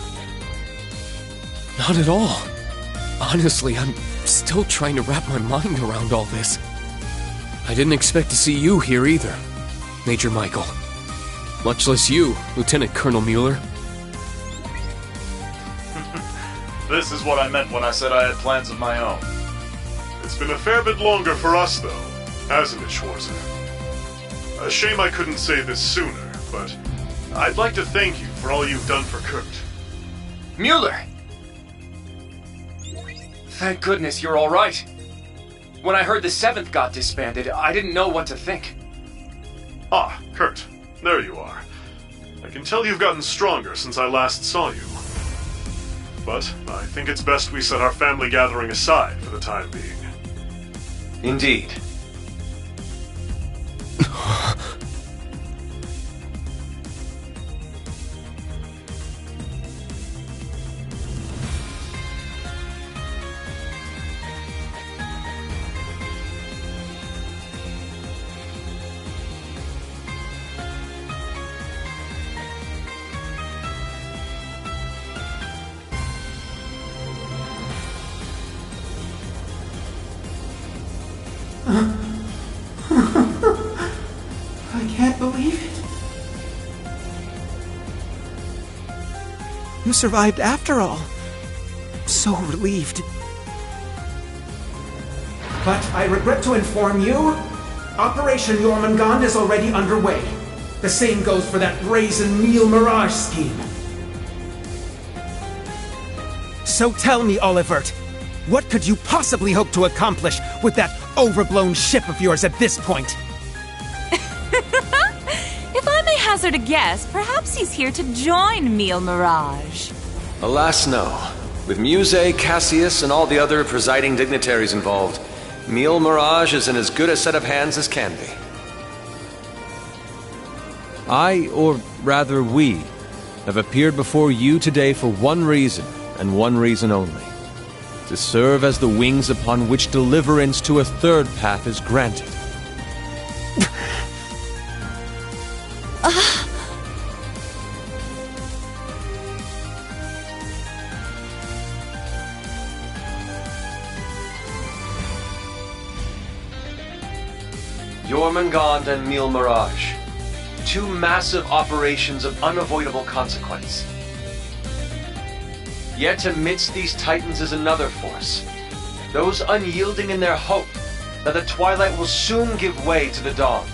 Not at all. Honestly, I'm still trying to wrap my mind around all this. I didn't expect to see you here either, Major Michael. Much less you, Lieutenant Colonel Mueller. This is what I meant when I said I had plans of my own. It's been a fair bit longer for us, though, hasn't it, Schwarzer? A shame I couldn't say this sooner, but I'd like to thank you for all you've done for Kurt. Mueller! Thank goodness you're alright. When I heard the 7th got disbanded, I didn't know what to think. Ah, Kurt. There you are. I can tell you've gotten stronger since I last saw you. But I think it's best we set our family gathering aside for the time being. Indeed. I can't believe it. You survived after all. So relieved. But I regret to inform you, Operation Jormungand is already underway. The same goes for that brazen meal mirage scheme. So tell me, Olivert, what could you possibly hope to accomplish with that overblown ship of yours at this point? If I may hazard a guess, perhaps he's here to join Meal Mirage. Alas, no. With Muse, Cassius, and all the other presiding dignitaries involved, Meal Mirage is in as good a set of hands as can be. I, or rather we, have appeared before you today for one reason, and one reason only. To serve as the wings upon which deliverance to a third path is granted. Jormungand and Meal Mirage. Two massive operations of unavoidable consequence. Yet amidst these titans is another force. Those unyielding in their hope that the twilight will soon give way to the dawn.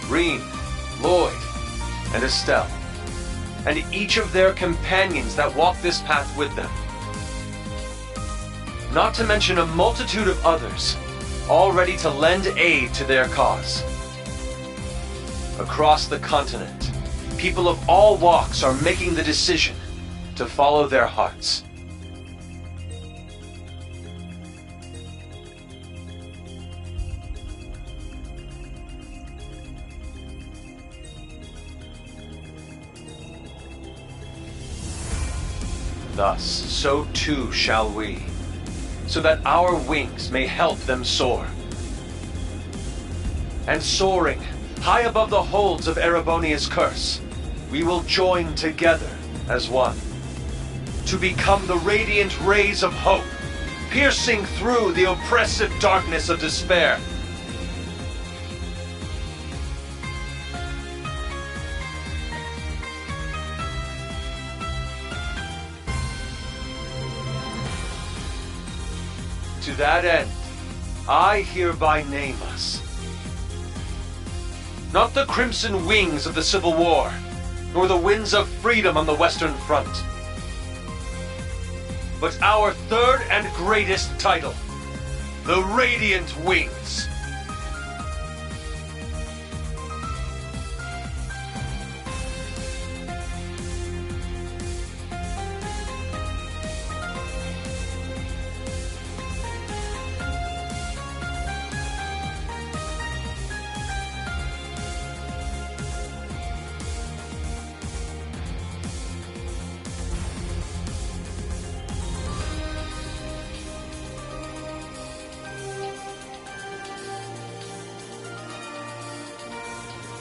Rean, Lloyd, and Estelle, and each of their companions that walk this path with them. Not to mention a multitude of others, all ready to lend aid to their cause. Across the continent, people of all walks are making the decision to follow their hearts. Thus, so too shall we, so that our wings may help them soar. And soaring high above the holds of Erebonia's curse, we will join together as one, to become the radiant rays of hope, piercing through the oppressive darkness of despair. To that end, I hereby name us. Not the crimson wings of the Civil War, nor the winds of freedom on the Western Front. but our third and greatest title, the Radiant Wings.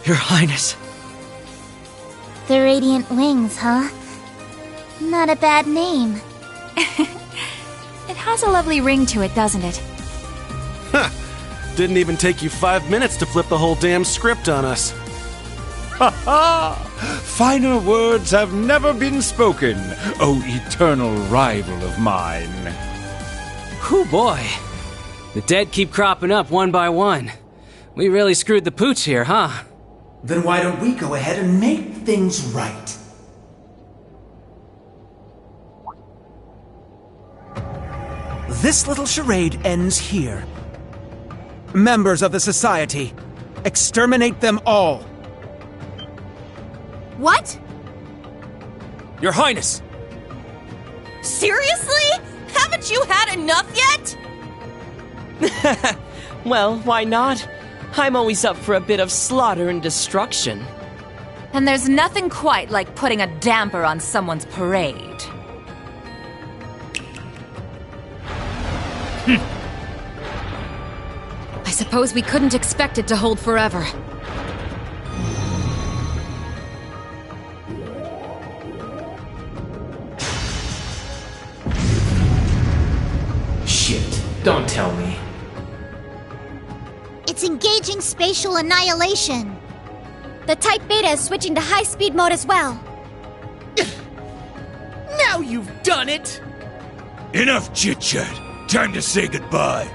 Your Highness. The Radiant Wings, huh? Not a bad name. It has a lovely ring to it, doesn't it? Huh. Didn't even take you 5 minutes to flip the whole damn script on us. Ha ha! Finer words have never been spoken, O eternal rival of mine. Whew, boy. The dead keep cropping up one by one. We really screwed the pooch here, huh? Then why don't we go ahead and make things right? This little charade ends here. Members of the Society, exterminate them all. What? Your Highness! Seriously? Haven't you had enough yet? Well, why not? I'm always up for a bit of slaughter and destruction. And there's nothing quite like putting a damper on someone's parade. I suppose we couldn't expect it to hold forever. Shit, don't tell me. It's engaging spatial annihilation. The Type Beta is switching to high-speed mode as well. Now you've done it! Enough chit-chat. Time to say goodbye.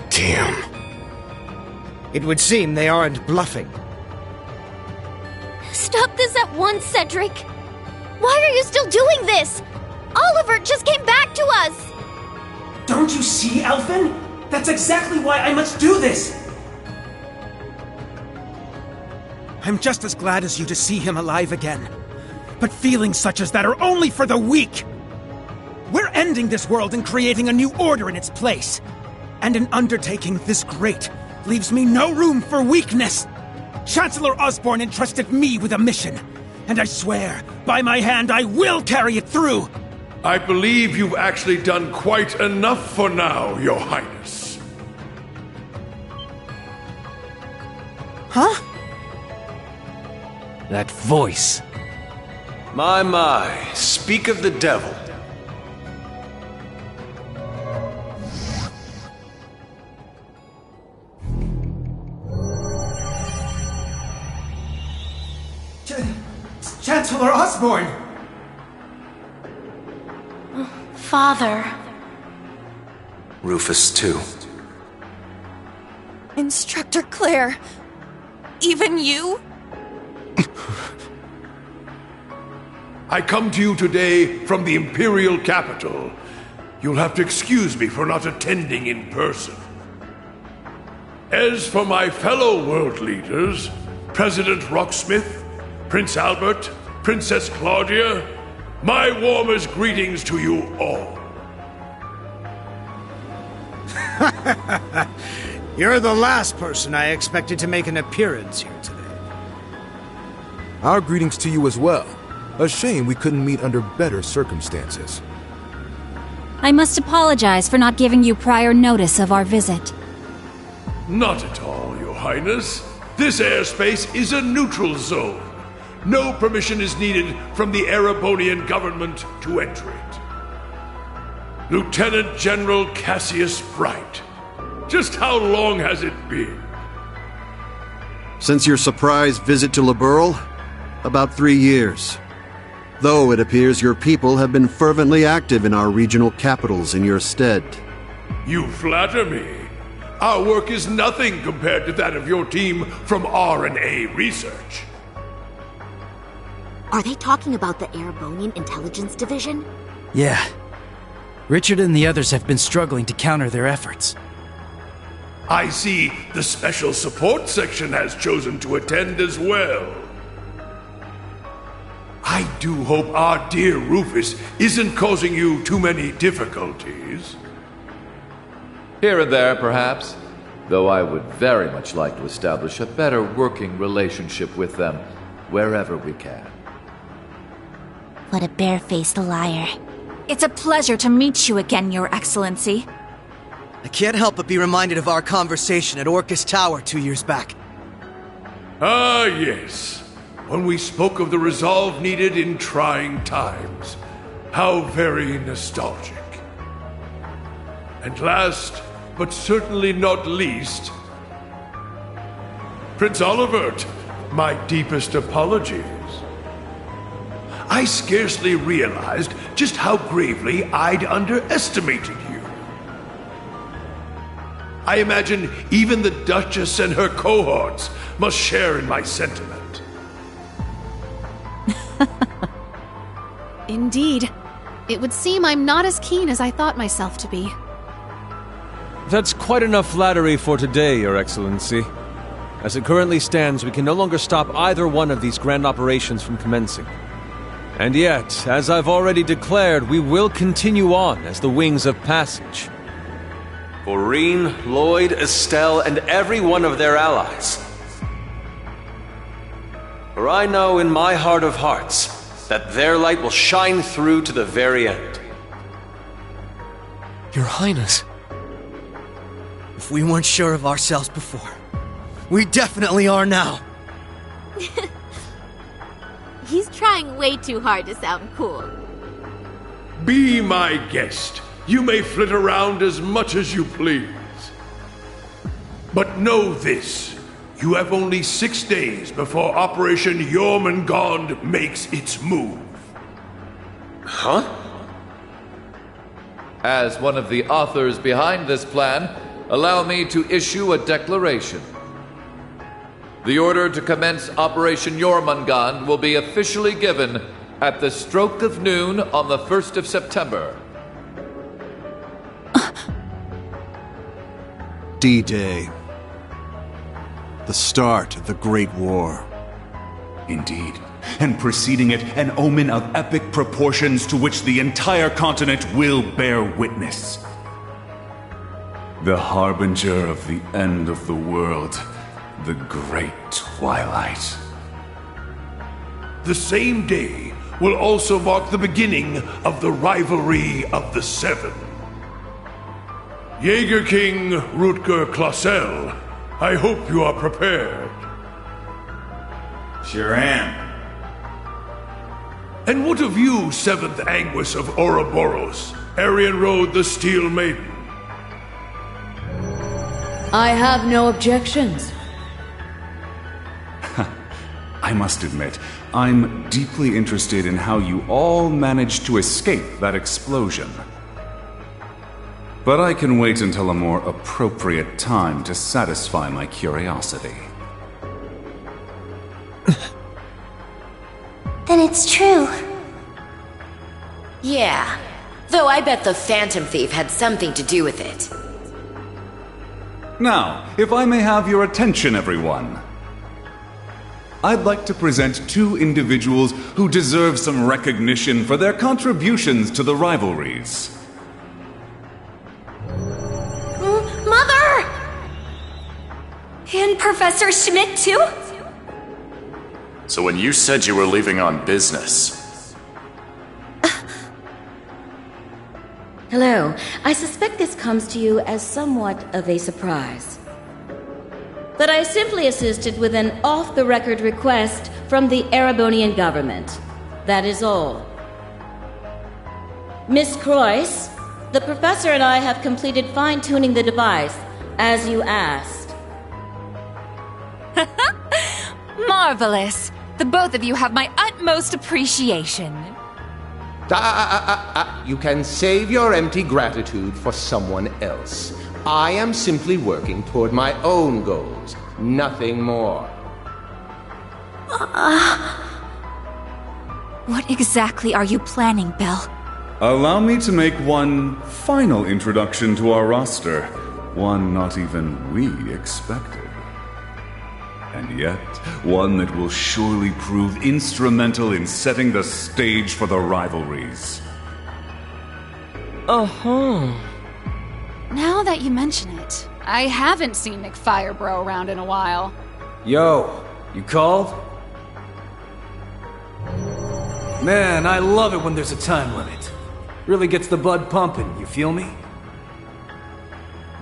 Damn. It would seem they aren't bluffing. Stop this at once, Cedric! Why are you still doing this? Oliver just came back to us! Don't you see, Elfin? That's exactly why I must do this! I'm just as glad as you to see him alive again. But feelings such as that are only for the weak! We're ending this world and creating a new order in its place. And an undertaking this great leaves me no room for weakness! Chancellor Osborne entrusted me with a mission, and I swear, by my hand, I will carry it through! I believe you've actually done quite enough for now, Your Highness. Huh? That voice. My, speak of the devil. Chancellor Osborne! Father. Rufus, too. Instructor Claire. Even you? I come to you today from the Imperial capital. You'll have to excuse me for not attending in person. As for my fellow world leaders, President Rocksmith, Prince Albert, Princess Claudia, my warmest greetings to you all. You're the last person I expected to make an appearance here today. Our greetings to you as well. A shame we couldn't meet under better circumstances. I must apologize for not giving you prior notice of our visit. Not at all, Your Highness. This airspace is a neutral zone. No permission is needed from the Erebonian government to enter it. Lieutenant General Cassius Bright. Just how long has it been? Since your surprise visit to Liberl? About 3 years. Though it appears your people have been fervently active in our regional capitals in your stead. You flatter me. Our work is nothing compared to that of your team from R&A Research. Are they talking about the Erebonian Intelligence Division? Yeah. Richard and the others have been struggling to counter their efforts. I see the Special Support Section has chosen to attend as well. I do hope our dear Rufus isn't causing you too many difficulties. Here and there, perhaps. Though I would very much like to establish a better working relationship with them wherever we can. What a barefaced liar. It's a pleasure to meet you again, Your Excellency. I can't help but be reminded of our conversation at Orcus Tower 2 years back. Ah, yes. When we spoke of the resolve needed in trying times. How very nostalgic. And last, but certainly not least, Prince Olivert, my deepest apologies. I scarcely realized just how gravely I'd underestimated you. I imagine even the Duchess and her cohorts must share in my sentiment. Indeed. It would seem I'm not as keen as I thought myself to be. That's quite enough flattery for today, Your Excellency. As it currently stands, we can no longer stop either one of these grand operations from commencing. And yet, as I've already declared, we will continue on as the Wings of Passage. For Reen, Lloyd, Estelle, and every one of their allies. For I know in my heart of hearts that their light will shine through to the very end. Your Highness. If we weren't sure of ourselves before, we definitely are now. He's trying way too hard to sound cool. Be my guest. You may flit around as much as you please. But know this. You have only 6 days before Operation Jormungand makes its move. Huh? As one of the authors behind this plan, allow me to issue a declaration. The order to commence Operation Jormungand will be officially given at the stroke of noon on the 1st of September. D-Day. The start of the Great War. Indeed. And preceding it, an omen of epic proportions to which the entire continent will bear witness. The harbinger of the end of the world, the Great Twilight. The same day will also mark the beginning of the rivalry of the Seven. Jaeger King Rutger Clausel, I hope you are prepared. Sure am. And what of you, 7th Anguis of Ouroboros, Arianrhod the Steel Maiden? I have no objections. I must admit, I'm deeply interested in how you all managed to escape that explosion. But I can wait until a more appropriate time to satisfy my curiosity. Then it's true. Yeah. Though I bet the Phantom Thief had something to do with it. Now, if I may have your attention, everyone. I'd like to present 2 individuals who deserve some recognition for their contributions to the rivalries. Mother! And Professor Schmidt, too? So when you said you were leaving on business... Hello. I suspect this comes to you as somewhat of a surprise. But I simply assisted with an off-the-record request from the Erebonian government. That is all. Miss Croyce, the professor and I have completed fine-tuning the device, as you asked. Marvelous. The both of you have my utmost appreciation. You can save your empty gratitude for someone else. I am simply working toward my own goals, nothing more. What exactly are you planning, Bell? Allow me to make one final introduction to our roster, one not even we expected. And yet, one that will surely prove instrumental in setting the stage for the rivalries. Uh-huh. Now that you mention it, I haven't seen Nick Firebro around in a while. Yo, you called? Man, I love it when there's a time limit. Really gets the blood pumping, you feel me?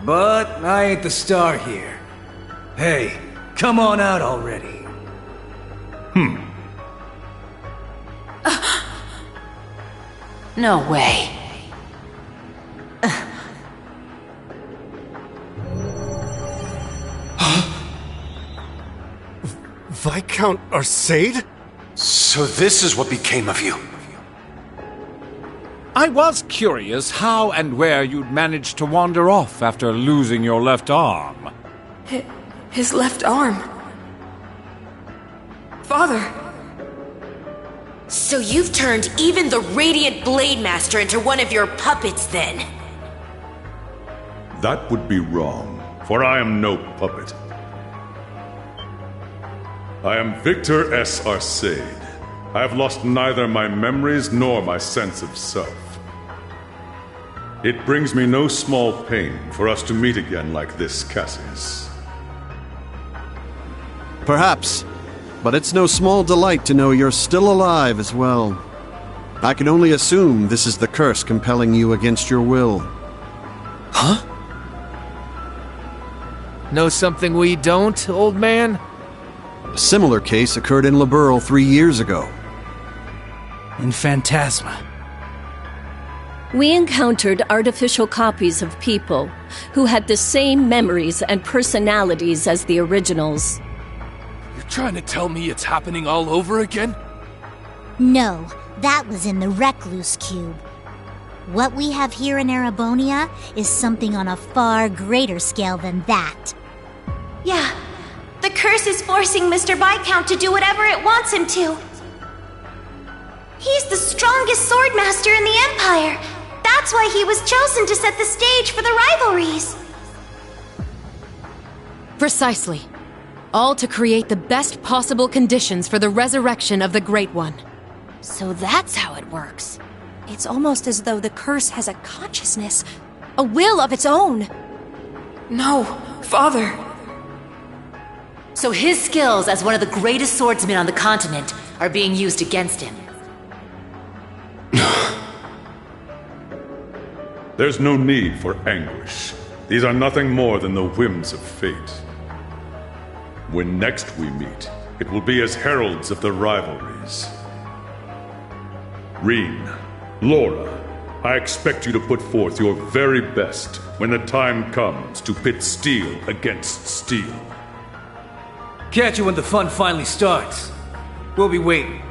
But I ain't the star here. Hey, come on out already. No way. Viscount Arcade? So this is what became of you. I was curious how and where you'd managed to wander off after losing your left arm. His left arm. Father! So you've turned even the Radiant Blade Master into one of your puppets, then? That would be wrong, for I am no puppet. I am Victor S. Arcade. I have lost neither my memories nor my sense of self. It brings me no small pain for us to meet again like this, Cassius. Perhaps, but it's no small delight to know you're still alive as well. I can only assume this is the curse compelling you against your will. Huh? Know something we don't, old man? A similar case occurred in Liberl 3 years ago. In Phantasma. We encountered artificial copies of people who had the same memories and personalities as the originals. You're trying to tell me it's happening all over again? No, that was in the Recluse Cube. What we have here in Erebonia is something on a far greater scale than that. Yeah, the curse is forcing Mr. Viscount to do whatever it wants him to. He's the strongest swordmaster in the Empire. That's why he was chosen to set the stage for the rivalries. Precisely. All to create the best possible conditions for the resurrection of the Great One. So that's how it works. It's almost as though the curse has a consciousness, a will of its own. No, Father. So his skills as one of the greatest swordsmen on the continent are being used against him. There's no need for anguish. These are nothing more than the whims of fate. When next we meet, it will be as heralds of the rivalries. Reen, Laura, I expect you to put forth your very best when the time comes to pit steel against steel. Catch you when the fun finally starts. We'll be waiting.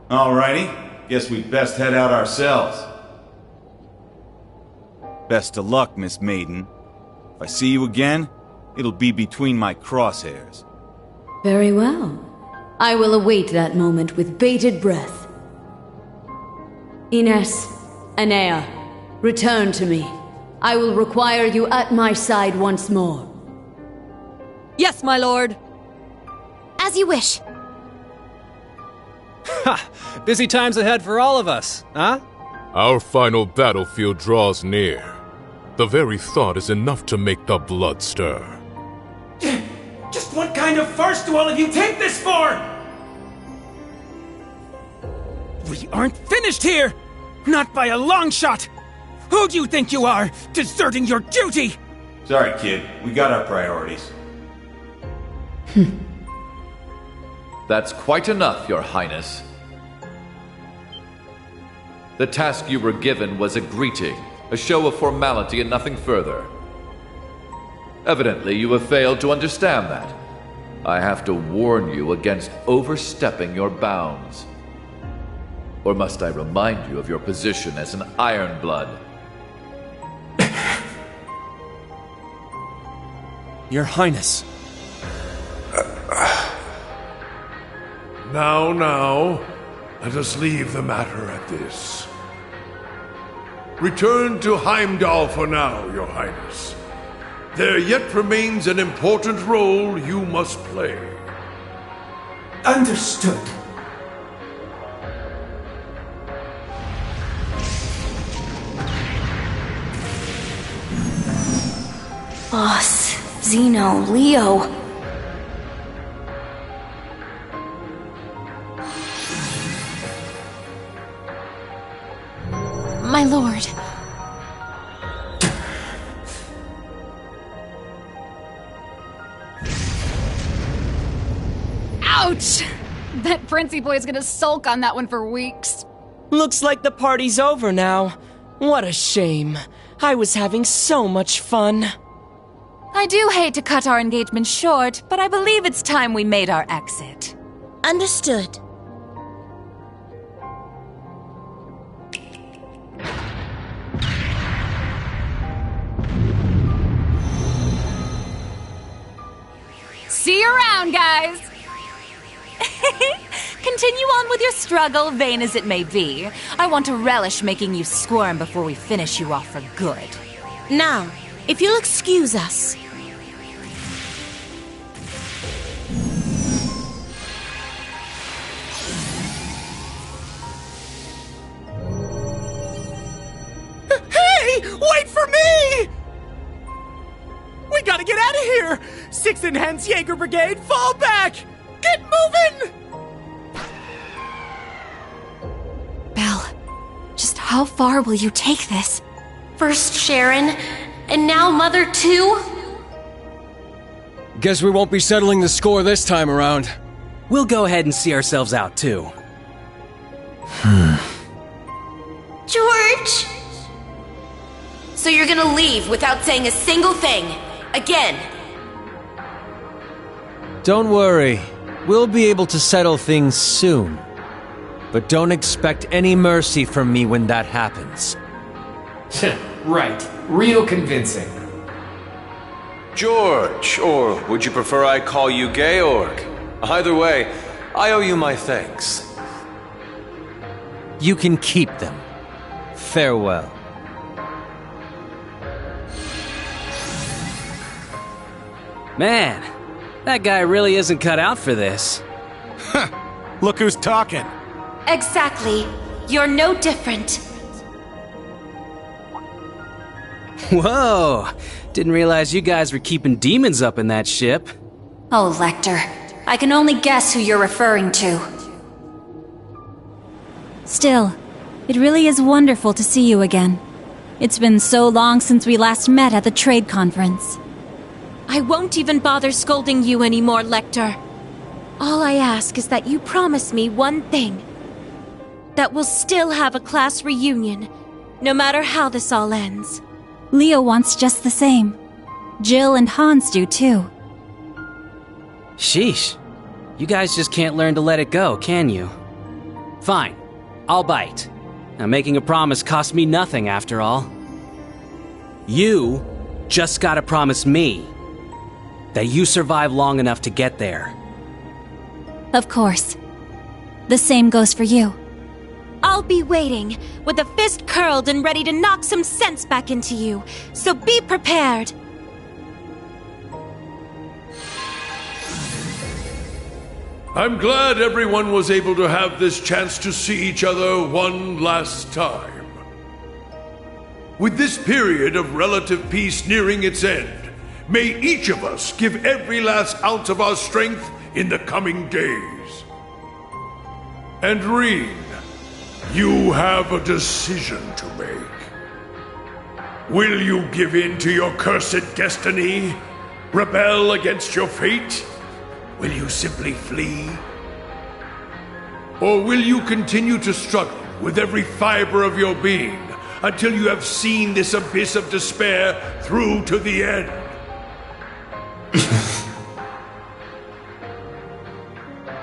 Alrighty, guess we'd best head out ourselves. Best of luck, Miss Maiden. If I see you again, it'll be between my crosshairs. Very well. I will await that moment with bated breath. Ines, Anea, return to me. I will require you at my side once more. Yes, my lord. As you wish. Ha! Busy times ahead for all of us, huh? Our final battlefield draws near. The very thought is enough to make the blood stir. Just what kind of farce do all of you take this for? We aren't finished here! Not by a long shot! Who do you think you are, deserting your duty? Sorry, kid. We got our priorities. That's quite enough, Your Highness. The task you were given was a greeting, a show of formality and nothing further. Evidently, you have failed to understand that. I have to warn you against overstepping your bounds. Or must I remind you of your position as an Ironblood? Your Highness. Now, let us leave the matter at this. Return to Heimdall for now, Your Highness. There yet remains an important role you must play. Understood. Boss, Zeno, Leo. My lord. Ouch! Bet Princey Boy's gonna sulk on that one for weeks. Looks like the party's over now. What a shame. I was having so much fun. I do hate to cut our engagement short, but I believe it's time we made our exit. Understood. See you around, guys! Continue on with your struggle, vain as it may be. I want to relish making you squirm before we finish you off for good. Now, if you'll excuse us. Hey! Wait for me! We gotta get out of here! 6th Enhanced Jaeger Brigade, fall back! Get moving! Belle, just how far will you take this? First Sharon, and now Mother too? Guess we won't be settling the score this time around. We'll go ahead and see ourselves out, too. George! So you're gonna leave without saying a single thing? Again? Don't worry. We'll be able to settle things soon. But don't expect any mercy from me when that happens. Right. Real convincing. George, or would you prefer I call you Georg? Either way, I owe you my thanks. You can keep them. Farewell. Man, that guy really isn't cut out for this. Look who's talking. Exactly. You're no different. Whoa! Didn't realize you guys were keeping demons up in that ship. Oh, Lecter. I can only guess who you're referring to. Still, it really is wonderful to see you again. It's been so long since we last met at the trade conference. I won't even bother scolding you anymore, Lecter. All I ask is that you promise me one thing. That we'll still have a class reunion, no matter how this all ends. Leo wants just the same. Jill and Hans do too. Sheesh. You guys just can't learn to let it go, can you? Fine. I'll bite. Now, making a promise costs me nothing, after all. You just gotta promise me that you survive long enough to get there. Of course. The same goes for you. I'll be waiting, with a fist curled and ready to knock some sense back into you, so be prepared. I'm glad everyone was able to have this chance to see each other one last time. With this period of relative peace nearing its end, may each of us give every last ounce of our strength in the coming days. And Rean, you have a decision to make. Will you give in to your cursed destiny? Rebel against your fate? Will you simply flee? Or will you continue to struggle with every fiber of your being until you have seen this abyss of despair through to the end?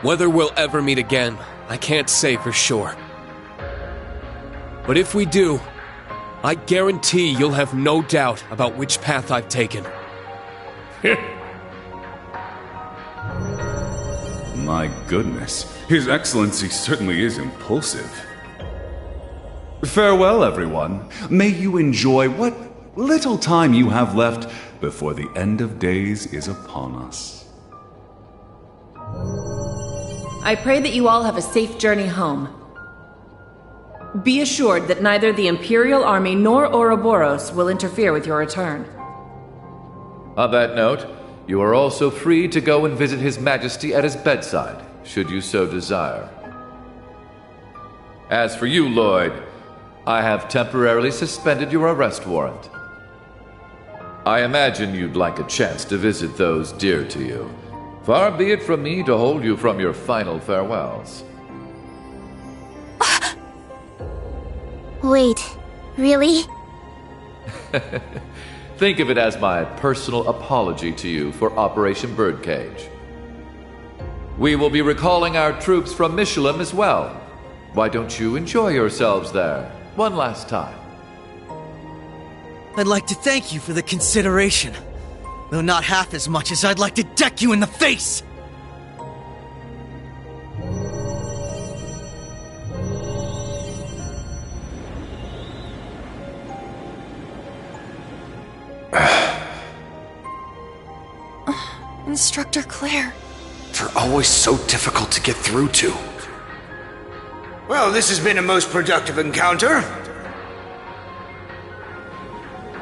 Whether we'll ever meet again, I can't say for sure. But if we do, I guarantee you'll have no doubt about which path I've taken. My goodness, His Excellency certainly is impulsive. Farewell, everyone. May you enjoy what little time you have left before the end of days is upon us. I pray that you all have a safe journey home. Be assured that neither the Imperial Army nor Ouroboros will interfere with your return. On that note, you are also free to go and visit His Majesty at his bedside, should you so desire. As for you, Lloyd, I have temporarily suspended your arrest warrant. I imagine you'd like a chance to visit those dear to you. Far be it from me to hold you from your final farewells. Wait, really? Think of it as my personal apology to you for Operation Birdcage. We will be recalling our troops from Michelin as well. Why don't you enjoy yourselves there one last time? I'd like to thank you for the consideration, though not half as much as I'd like to deck you in the face! Instructor Claire. They're always so difficult to get through to. Well, this has been a most productive encounter.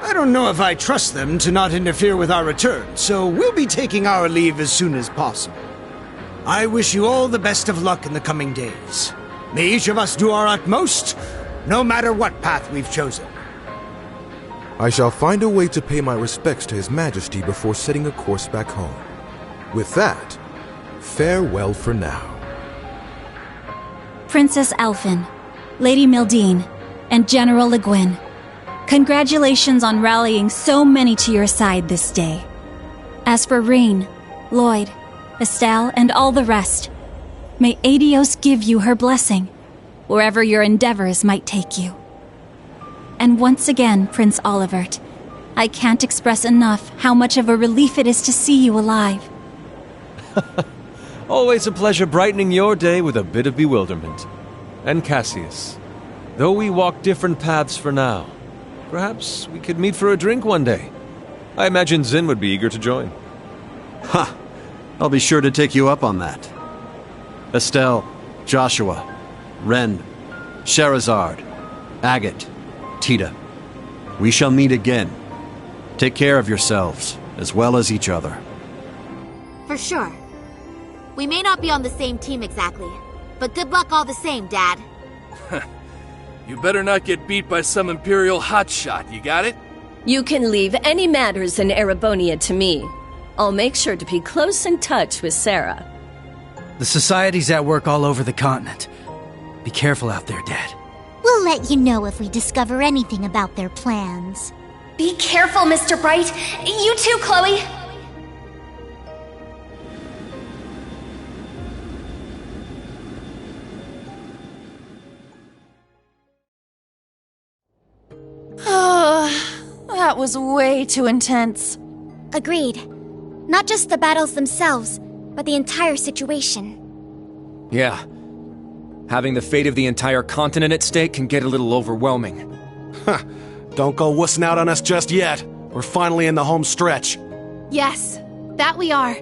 I don't know if I trust them to not interfere with our return, so we'll be taking our leave as soon as possible. I wish you all the best of luck in the coming days. May each of us do our utmost, no matter what path we've chosen. I shall find a way to pay my respects to His Majesty before setting a course back home. With that, farewell for now. Princess Elphin, Lady Mildine, and General Le Guin, congratulations on rallying so many to your side this day. As for Rean, Lloyd, Estelle, and all the rest, may Aidios give you her blessing, wherever your endeavors might take you. And once again, Prince Olivert, I can't express enough how much of a relief it is to see you alive. Always a pleasure brightening your day with a bit of bewilderment. And Cassius, though we walk different paths for now, perhaps we could meet for a drink one day. I imagine Zin would be eager to join. Ha! I'll be sure to take you up on that. Estelle, Joshua, Ren, Sherazard, Agate, Tita. We shall meet again. Take care of yourselves, as well as each other. For sure. We may not be on the same team exactly, but good luck all the same, Dad. You better not get beat by some Imperial hotshot, you got it? You can leave any matters in Erebonia to me. I'll make sure to be close in touch with Sarah. The Society's at work all over the continent. Be careful out there, Dad. We'll let you know if we discover anything about their plans. Be careful, Mr. Bright. You too, Chloe. That was way too intense. Agreed. Not just the battles themselves, but the entire situation. Yeah. Having the fate of the entire continent at stake can get a little overwhelming. Huh. Don't go wussing out on us just yet. We're finally in the home stretch. Yes, that we are.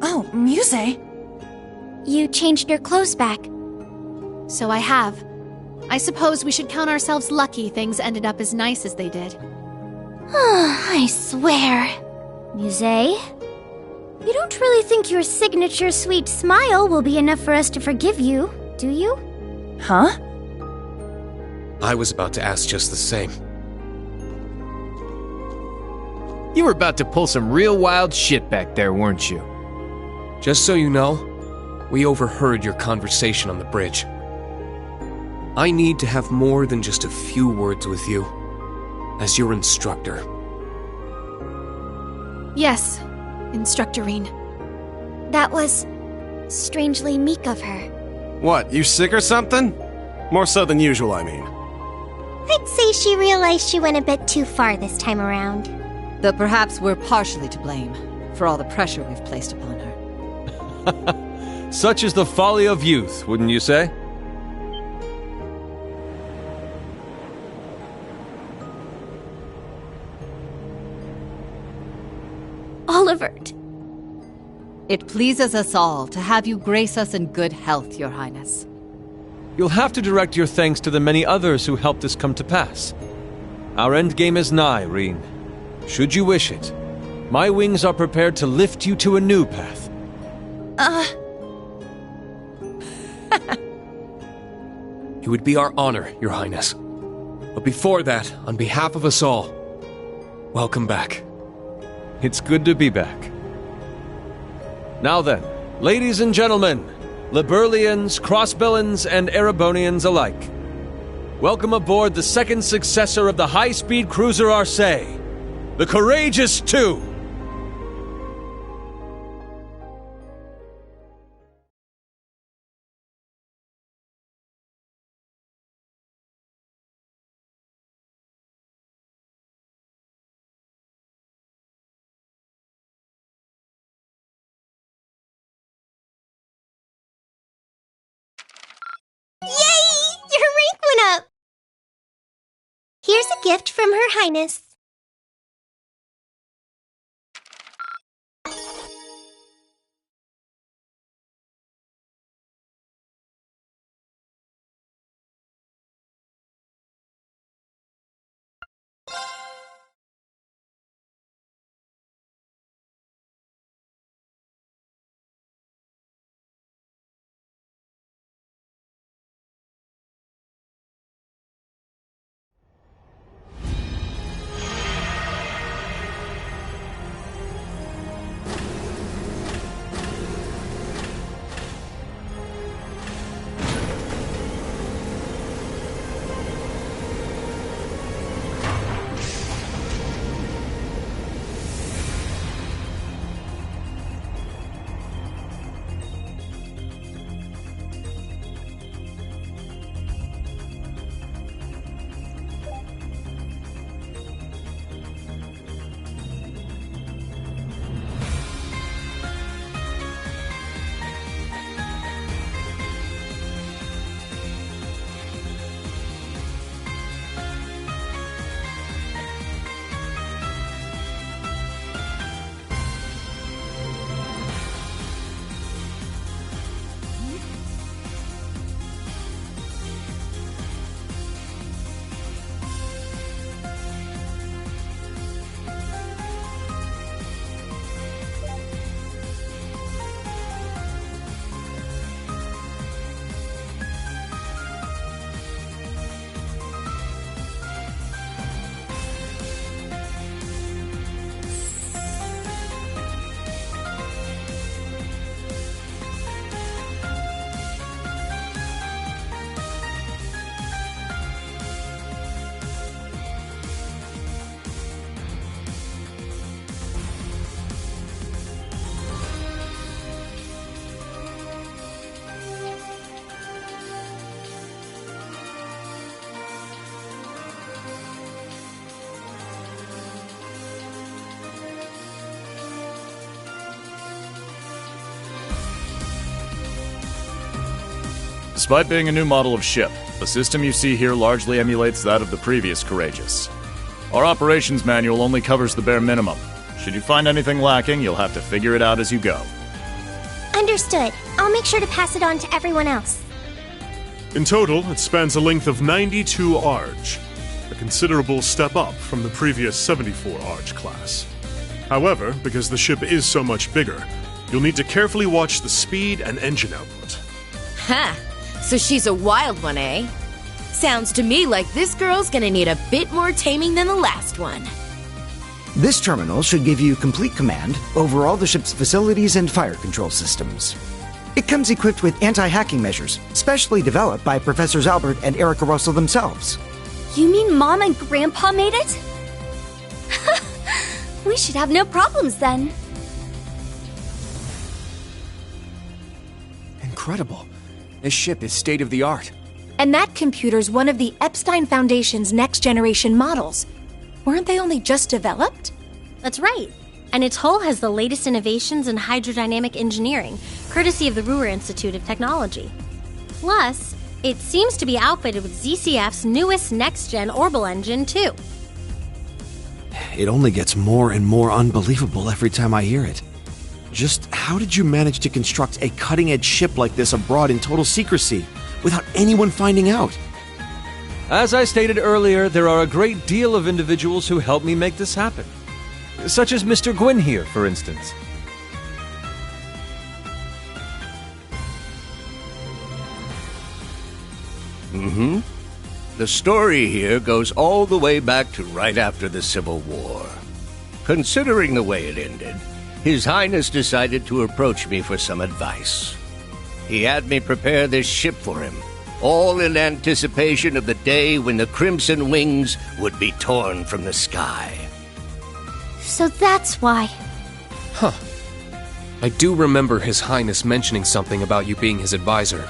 Oh, Muse. You changed your clothes back. So I have. I suppose we should count ourselves lucky things ended up as nice as they did. I swear. Muse? You don't really think your signature sweet smile will be enough for us to forgive you, do you? Huh? I was about to ask just the same. You were about to pull some real wild shit back there, weren't you? Just so you know, we overheard your conversation on the bridge. I need to have more than just a few words with you, as your instructor. Yes, Instructor Rean. That was strangely meek of her. What, you sick or something? More so than usual, I mean. I'd say she realized she went a bit too far this time around. Though perhaps we're partially to blame for all the pressure we've placed upon her. Such is the folly of youth, wouldn't you say? Olivert. It pleases us all to have you grace us in good health, Your Highness. You'll have to direct your thanks to the many others who helped this come to pass. Our endgame is nigh, Reen. Should you wish it, my wings are prepared to lift you to a new path. It would be our honor, Your Highness. But before that, on behalf of us all, welcome back. It's good to be back. Now then, ladies and gentlemen, Liberlians, Crossbellans, and Erebonians alike, welcome aboard the second successor of the high-speed cruiser Arcee, the Courageous II! Here's a gift from Her Highness. Despite being a new model of ship, the system you see here largely emulates that of the previous Courageous. Our operations manual only covers the bare minimum. Should you find anything lacking, you'll have to figure it out as you go. Understood. I'll make sure to pass it on to everyone else. In total, it spans a length of 92 Arj, a considerable step up from the previous 74 Arj class. However, because the ship is so much bigger, you'll need to carefully watch the speed and engine output. Ha! So she's a wild one, eh? Sounds to me like this girl's gonna need a bit more taming than the last one. This terminal should give you complete command over all the ship's facilities and fire control systems. It comes equipped with anti-hacking measures, specially developed by Professors Albert and Erica Russell themselves. You mean Mom and Grandpa made it? We should have no problems then. Incredible. This ship is state-of-the-art. And that computer's one of the Epstein Foundation's next-generation models. Weren't they only just developed? That's right. And its hull has the latest innovations in hydrodynamic engineering, courtesy of the Ruhr Institute of Technology. Plus, it seems to be outfitted with ZCF's newest next-gen Orbital engine, too. It only gets more and more unbelievable every time I hear it. Just how did you manage to construct a cutting-edge ship like this abroad in total secrecy, without anyone finding out? As I stated earlier, there are a great deal of individuals who helped me make this happen. Such as Mr. Gwyn here, for instance. Mm-hmm. The story here goes all the way back to right after the Civil War. Considering the way it ended, His Highness decided to approach me for some advice. He had me prepare this ship for him, all in anticipation of the day when the Crimson Wings would be torn from the sky. So that's why. Huh. I do remember His Highness mentioning something about you being his advisor.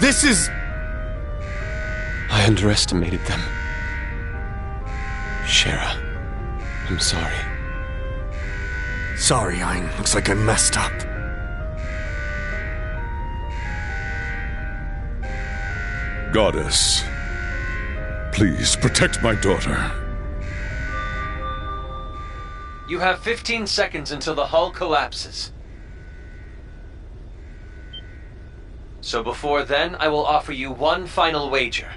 This is... I underestimated them. Shara, I'm sorry. Sorry, Ein. Looks like I messed up. Goddess, please protect my daughter. You have 15 seconds until the hull collapses. So before then, I will offer you one final wager.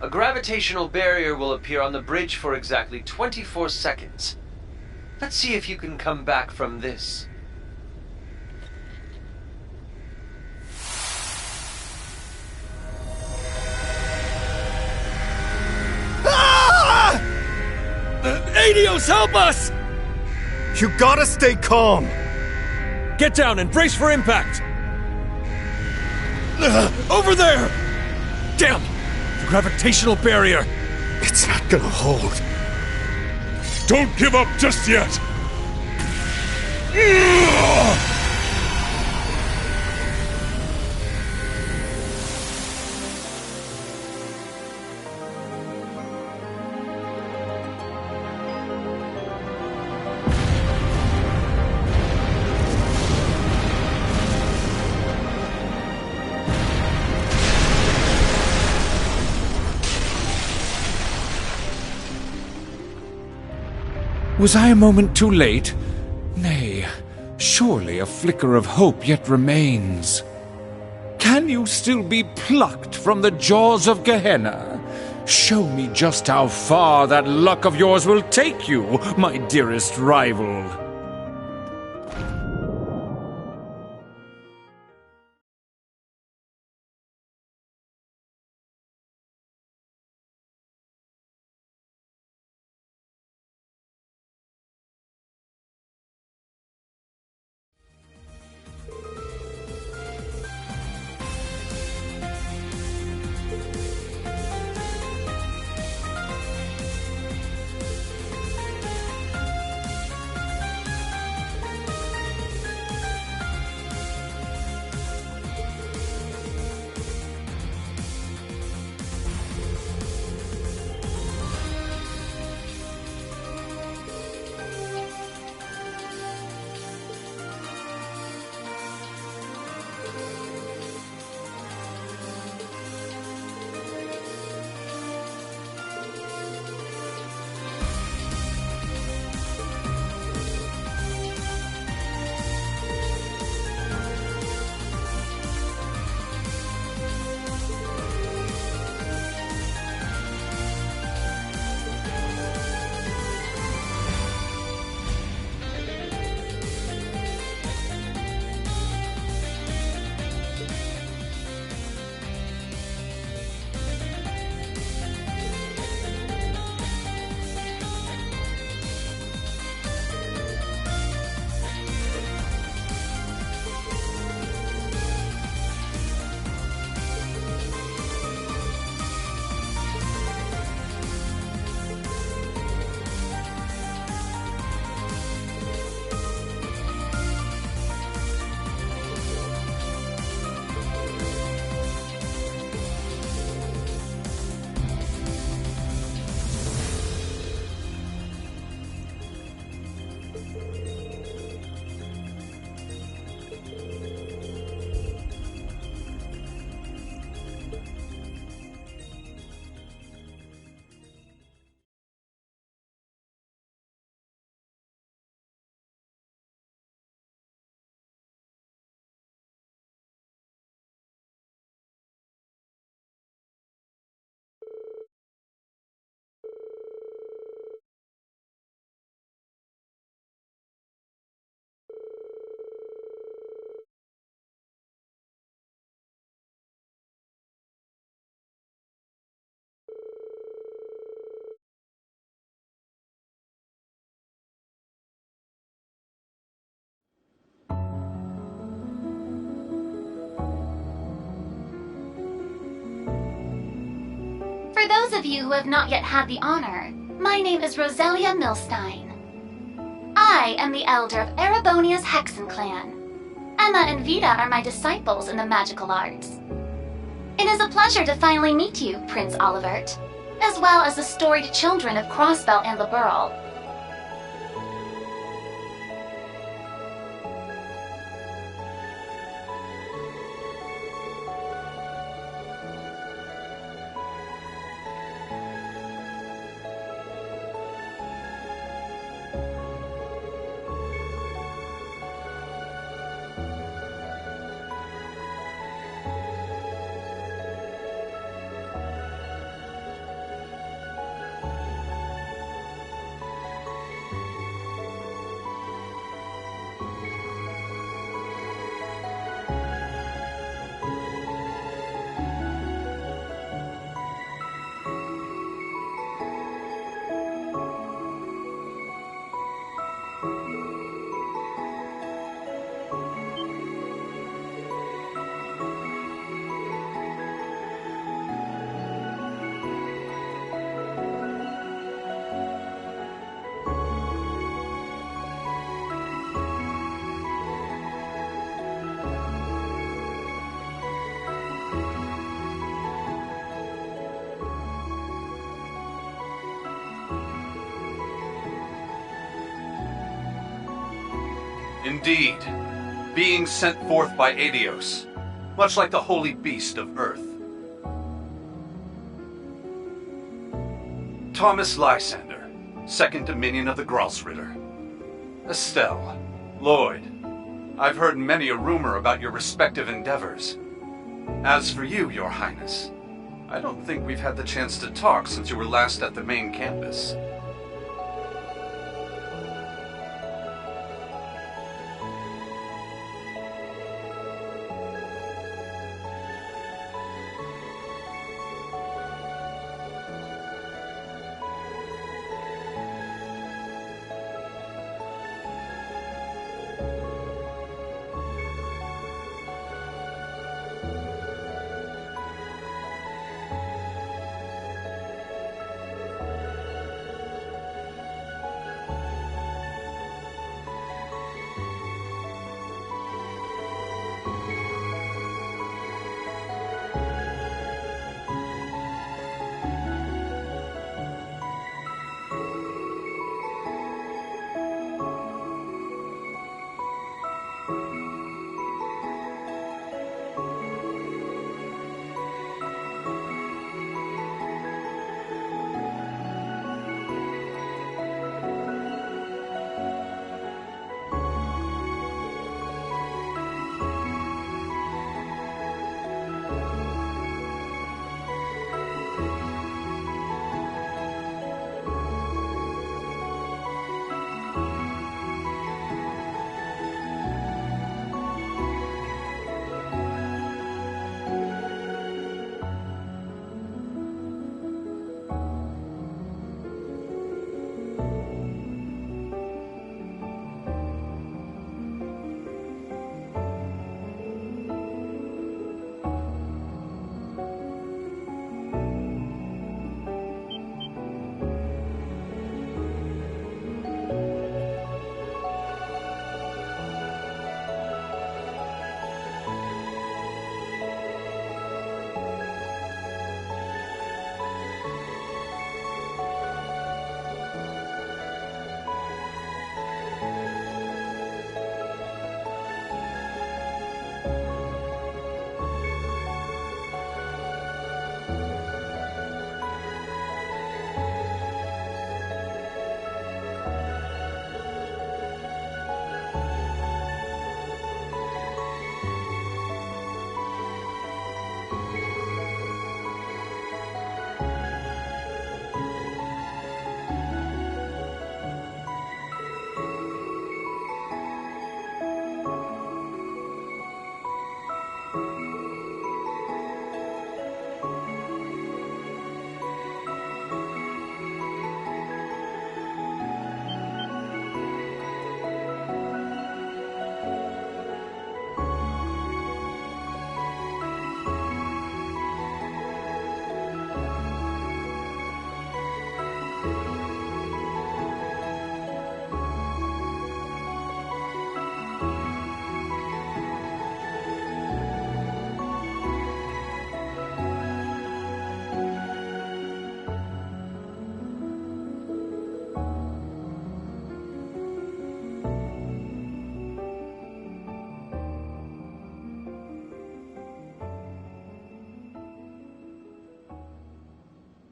A gravitational barrier will appear on the bridge for exactly 24 seconds. Let's see if you can come back from this. Ah! Adios, help us! You gotta stay calm. Get down and brace for impact! Over there! Damn! The gravitational barrier! It's not gonna hold. Don't give up just yet! Was I a moment too late? Nay, surely a flicker of hope yet remains. Can you still be plucked from the jaws of Gehenna? Show me just how far that luck of yours will take you, my dearest rival. For those of you who have not yet had the honor, my name is Roselia Milstein. I am the elder of Erebonia's Hexen clan. Emma and Vita are my disciples in the magical arts. It is a pleasure to finally meet you, Prince Olivert, as well as the storied children of Crossbell and Liberl. Indeed, being sent forth by Adios, much like the holy beast of Earth. Thomas Lysander, second dominion of the Gralsritter. Estelle, Lloyd, I've heard many a rumor about your respective endeavors. As for you, Your Highness, I don't think we've had the chance to talk since you were last at the main campus.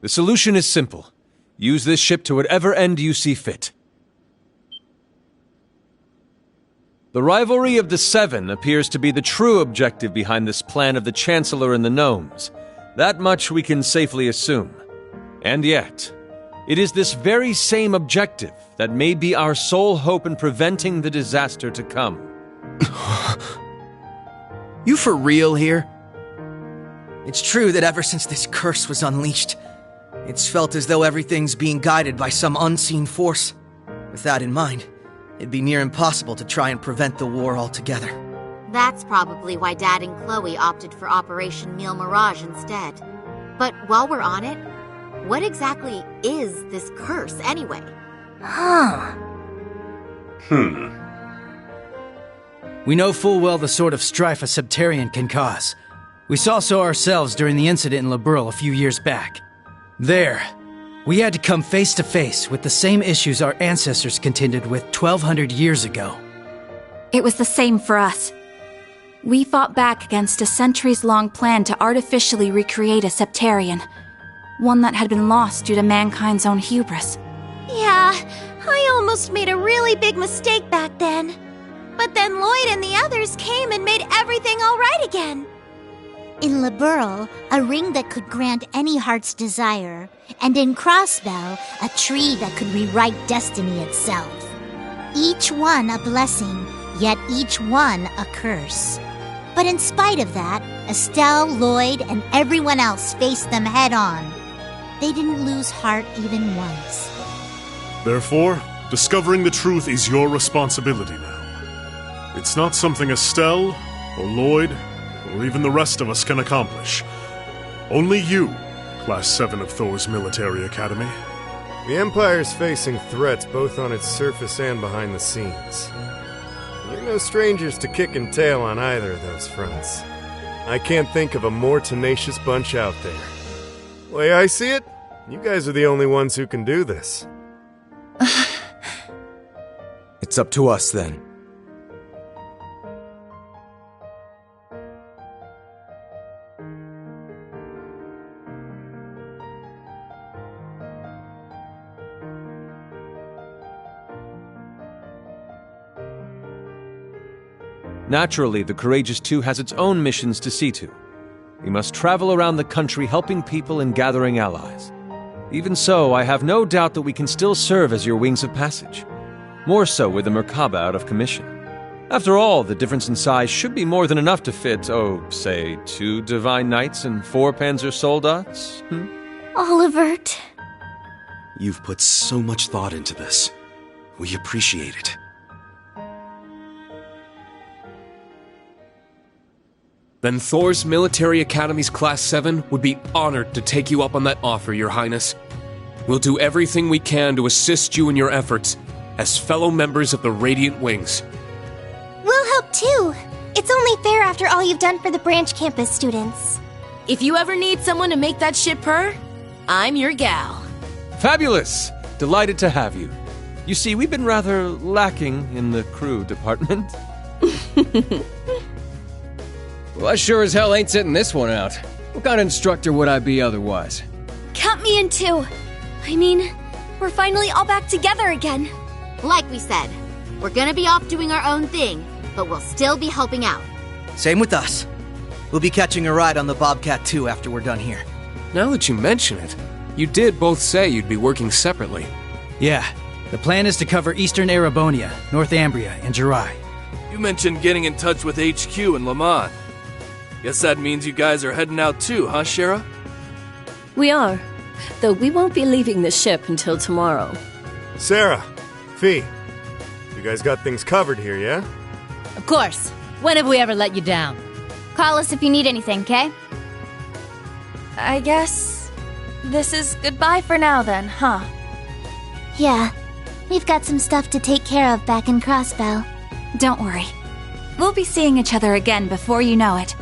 The solution is simple. Use this ship to whatever end you see fit. The rivalry of the Seven appears to be the true objective behind this plan of the Chancellor and the Gnomes. That much we can safely assume. And yet, it is this very same objective that may be our sole hope in preventing the disaster to come. You for real here? It's true that ever since this curse was unleashed, it's felt as though everything's being guided by some unseen force. With that in mind, it'd be near impossible to try and prevent the war altogether. That's probably why Dad and Chloe opted for Operation Meal Mirage instead. But while we're on it, what exactly is this curse anyway? We know full well the sort of strife a Septarian can cause. We saw so ourselves during the incident in Liberl a few years back. There, we had to come face to face with the same issues our ancestors contended with 1,200 years ago. It was the same for us. We fought back against a centuries-long plan to artificially recreate a Septarian, one that had been lost due to mankind's own hubris. Yeah, I almost made a really big mistake back then. But then Lloyd and the others came and made everything all right again. In Liberl, a ring that could grant any heart's desire, and in Crossbell, a tree that could rewrite destiny itself. Each one a blessing, yet each one a curse. But in spite of that, Estelle, Lloyd, and everyone else faced them head on. They didn't lose heart even once. Therefore, discovering the truth is your responsibility now. It's not something Estelle, or Lloyd, or even the rest of us can accomplish. Only you, Class 7 of Thor's Military Academy. The Empire's facing threats both on its surface and behind the scenes. You're no strangers to kicking tail on either of those fronts. I can't think of a more tenacious bunch out there. The way I see it, you guys are the only ones who can do this. It's up to us then. Naturally, the Courageous 2 has its own missions to see to. We must travel around the country helping people and gathering allies. Even so, I have no doubt that we can still serve as your wings of passage. More so with the Merkaba out of commission. After all, the difference in size should be more than enough to fit, say, 2 Divine Knights and 4 Panzer Soldats? Olivert. You've put so much thought into this. We appreciate it. Then Thor's Military Academy's Class 7 would be honored to take you up on that offer, Your Highness. We'll do everything we can to assist you in your efforts as fellow members of the Radiant Wings. We'll help too. It's only fair after all you've done for the branch campus students. If you ever need someone to make that ship purr, I'm your gal. Fabulous! Delighted to have you. You see, we've been rather lacking in the crew department. Well, I sure as hell ain't sitting this one out. What kind of instructor would I be otherwise? Count me in too. I mean, we're finally all back together again. Like we said, we're gonna be off doing our own thing, but we'll still be helping out. Same with us. We'll be catching a ride on the Bobcat too after we're done here. Now that you mention it, you did both say you'd be working separately. Yeah, the plan is to cover Eastern Erebonia, North Ambria, and Jirai. You mentioned getting in touch with HQ in Lamont. Guess that means you guys are heading out too, huh, Shara? We are, though we won't be leaving the ship until tomorrow. Sarah, Fee, you guys got things covered here, yeah? Of course. When have we ever let you down? Call us if you need anything, okay? I guess this is goodbye for now then, huh? Yeah. We've got some stuff to take care of back in Crossbell. Don't worry. We'll be seeing each other again before you know it.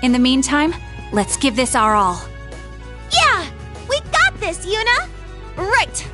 In the meantime, let's give this our all. Yeah! We got this, Yuna! Right!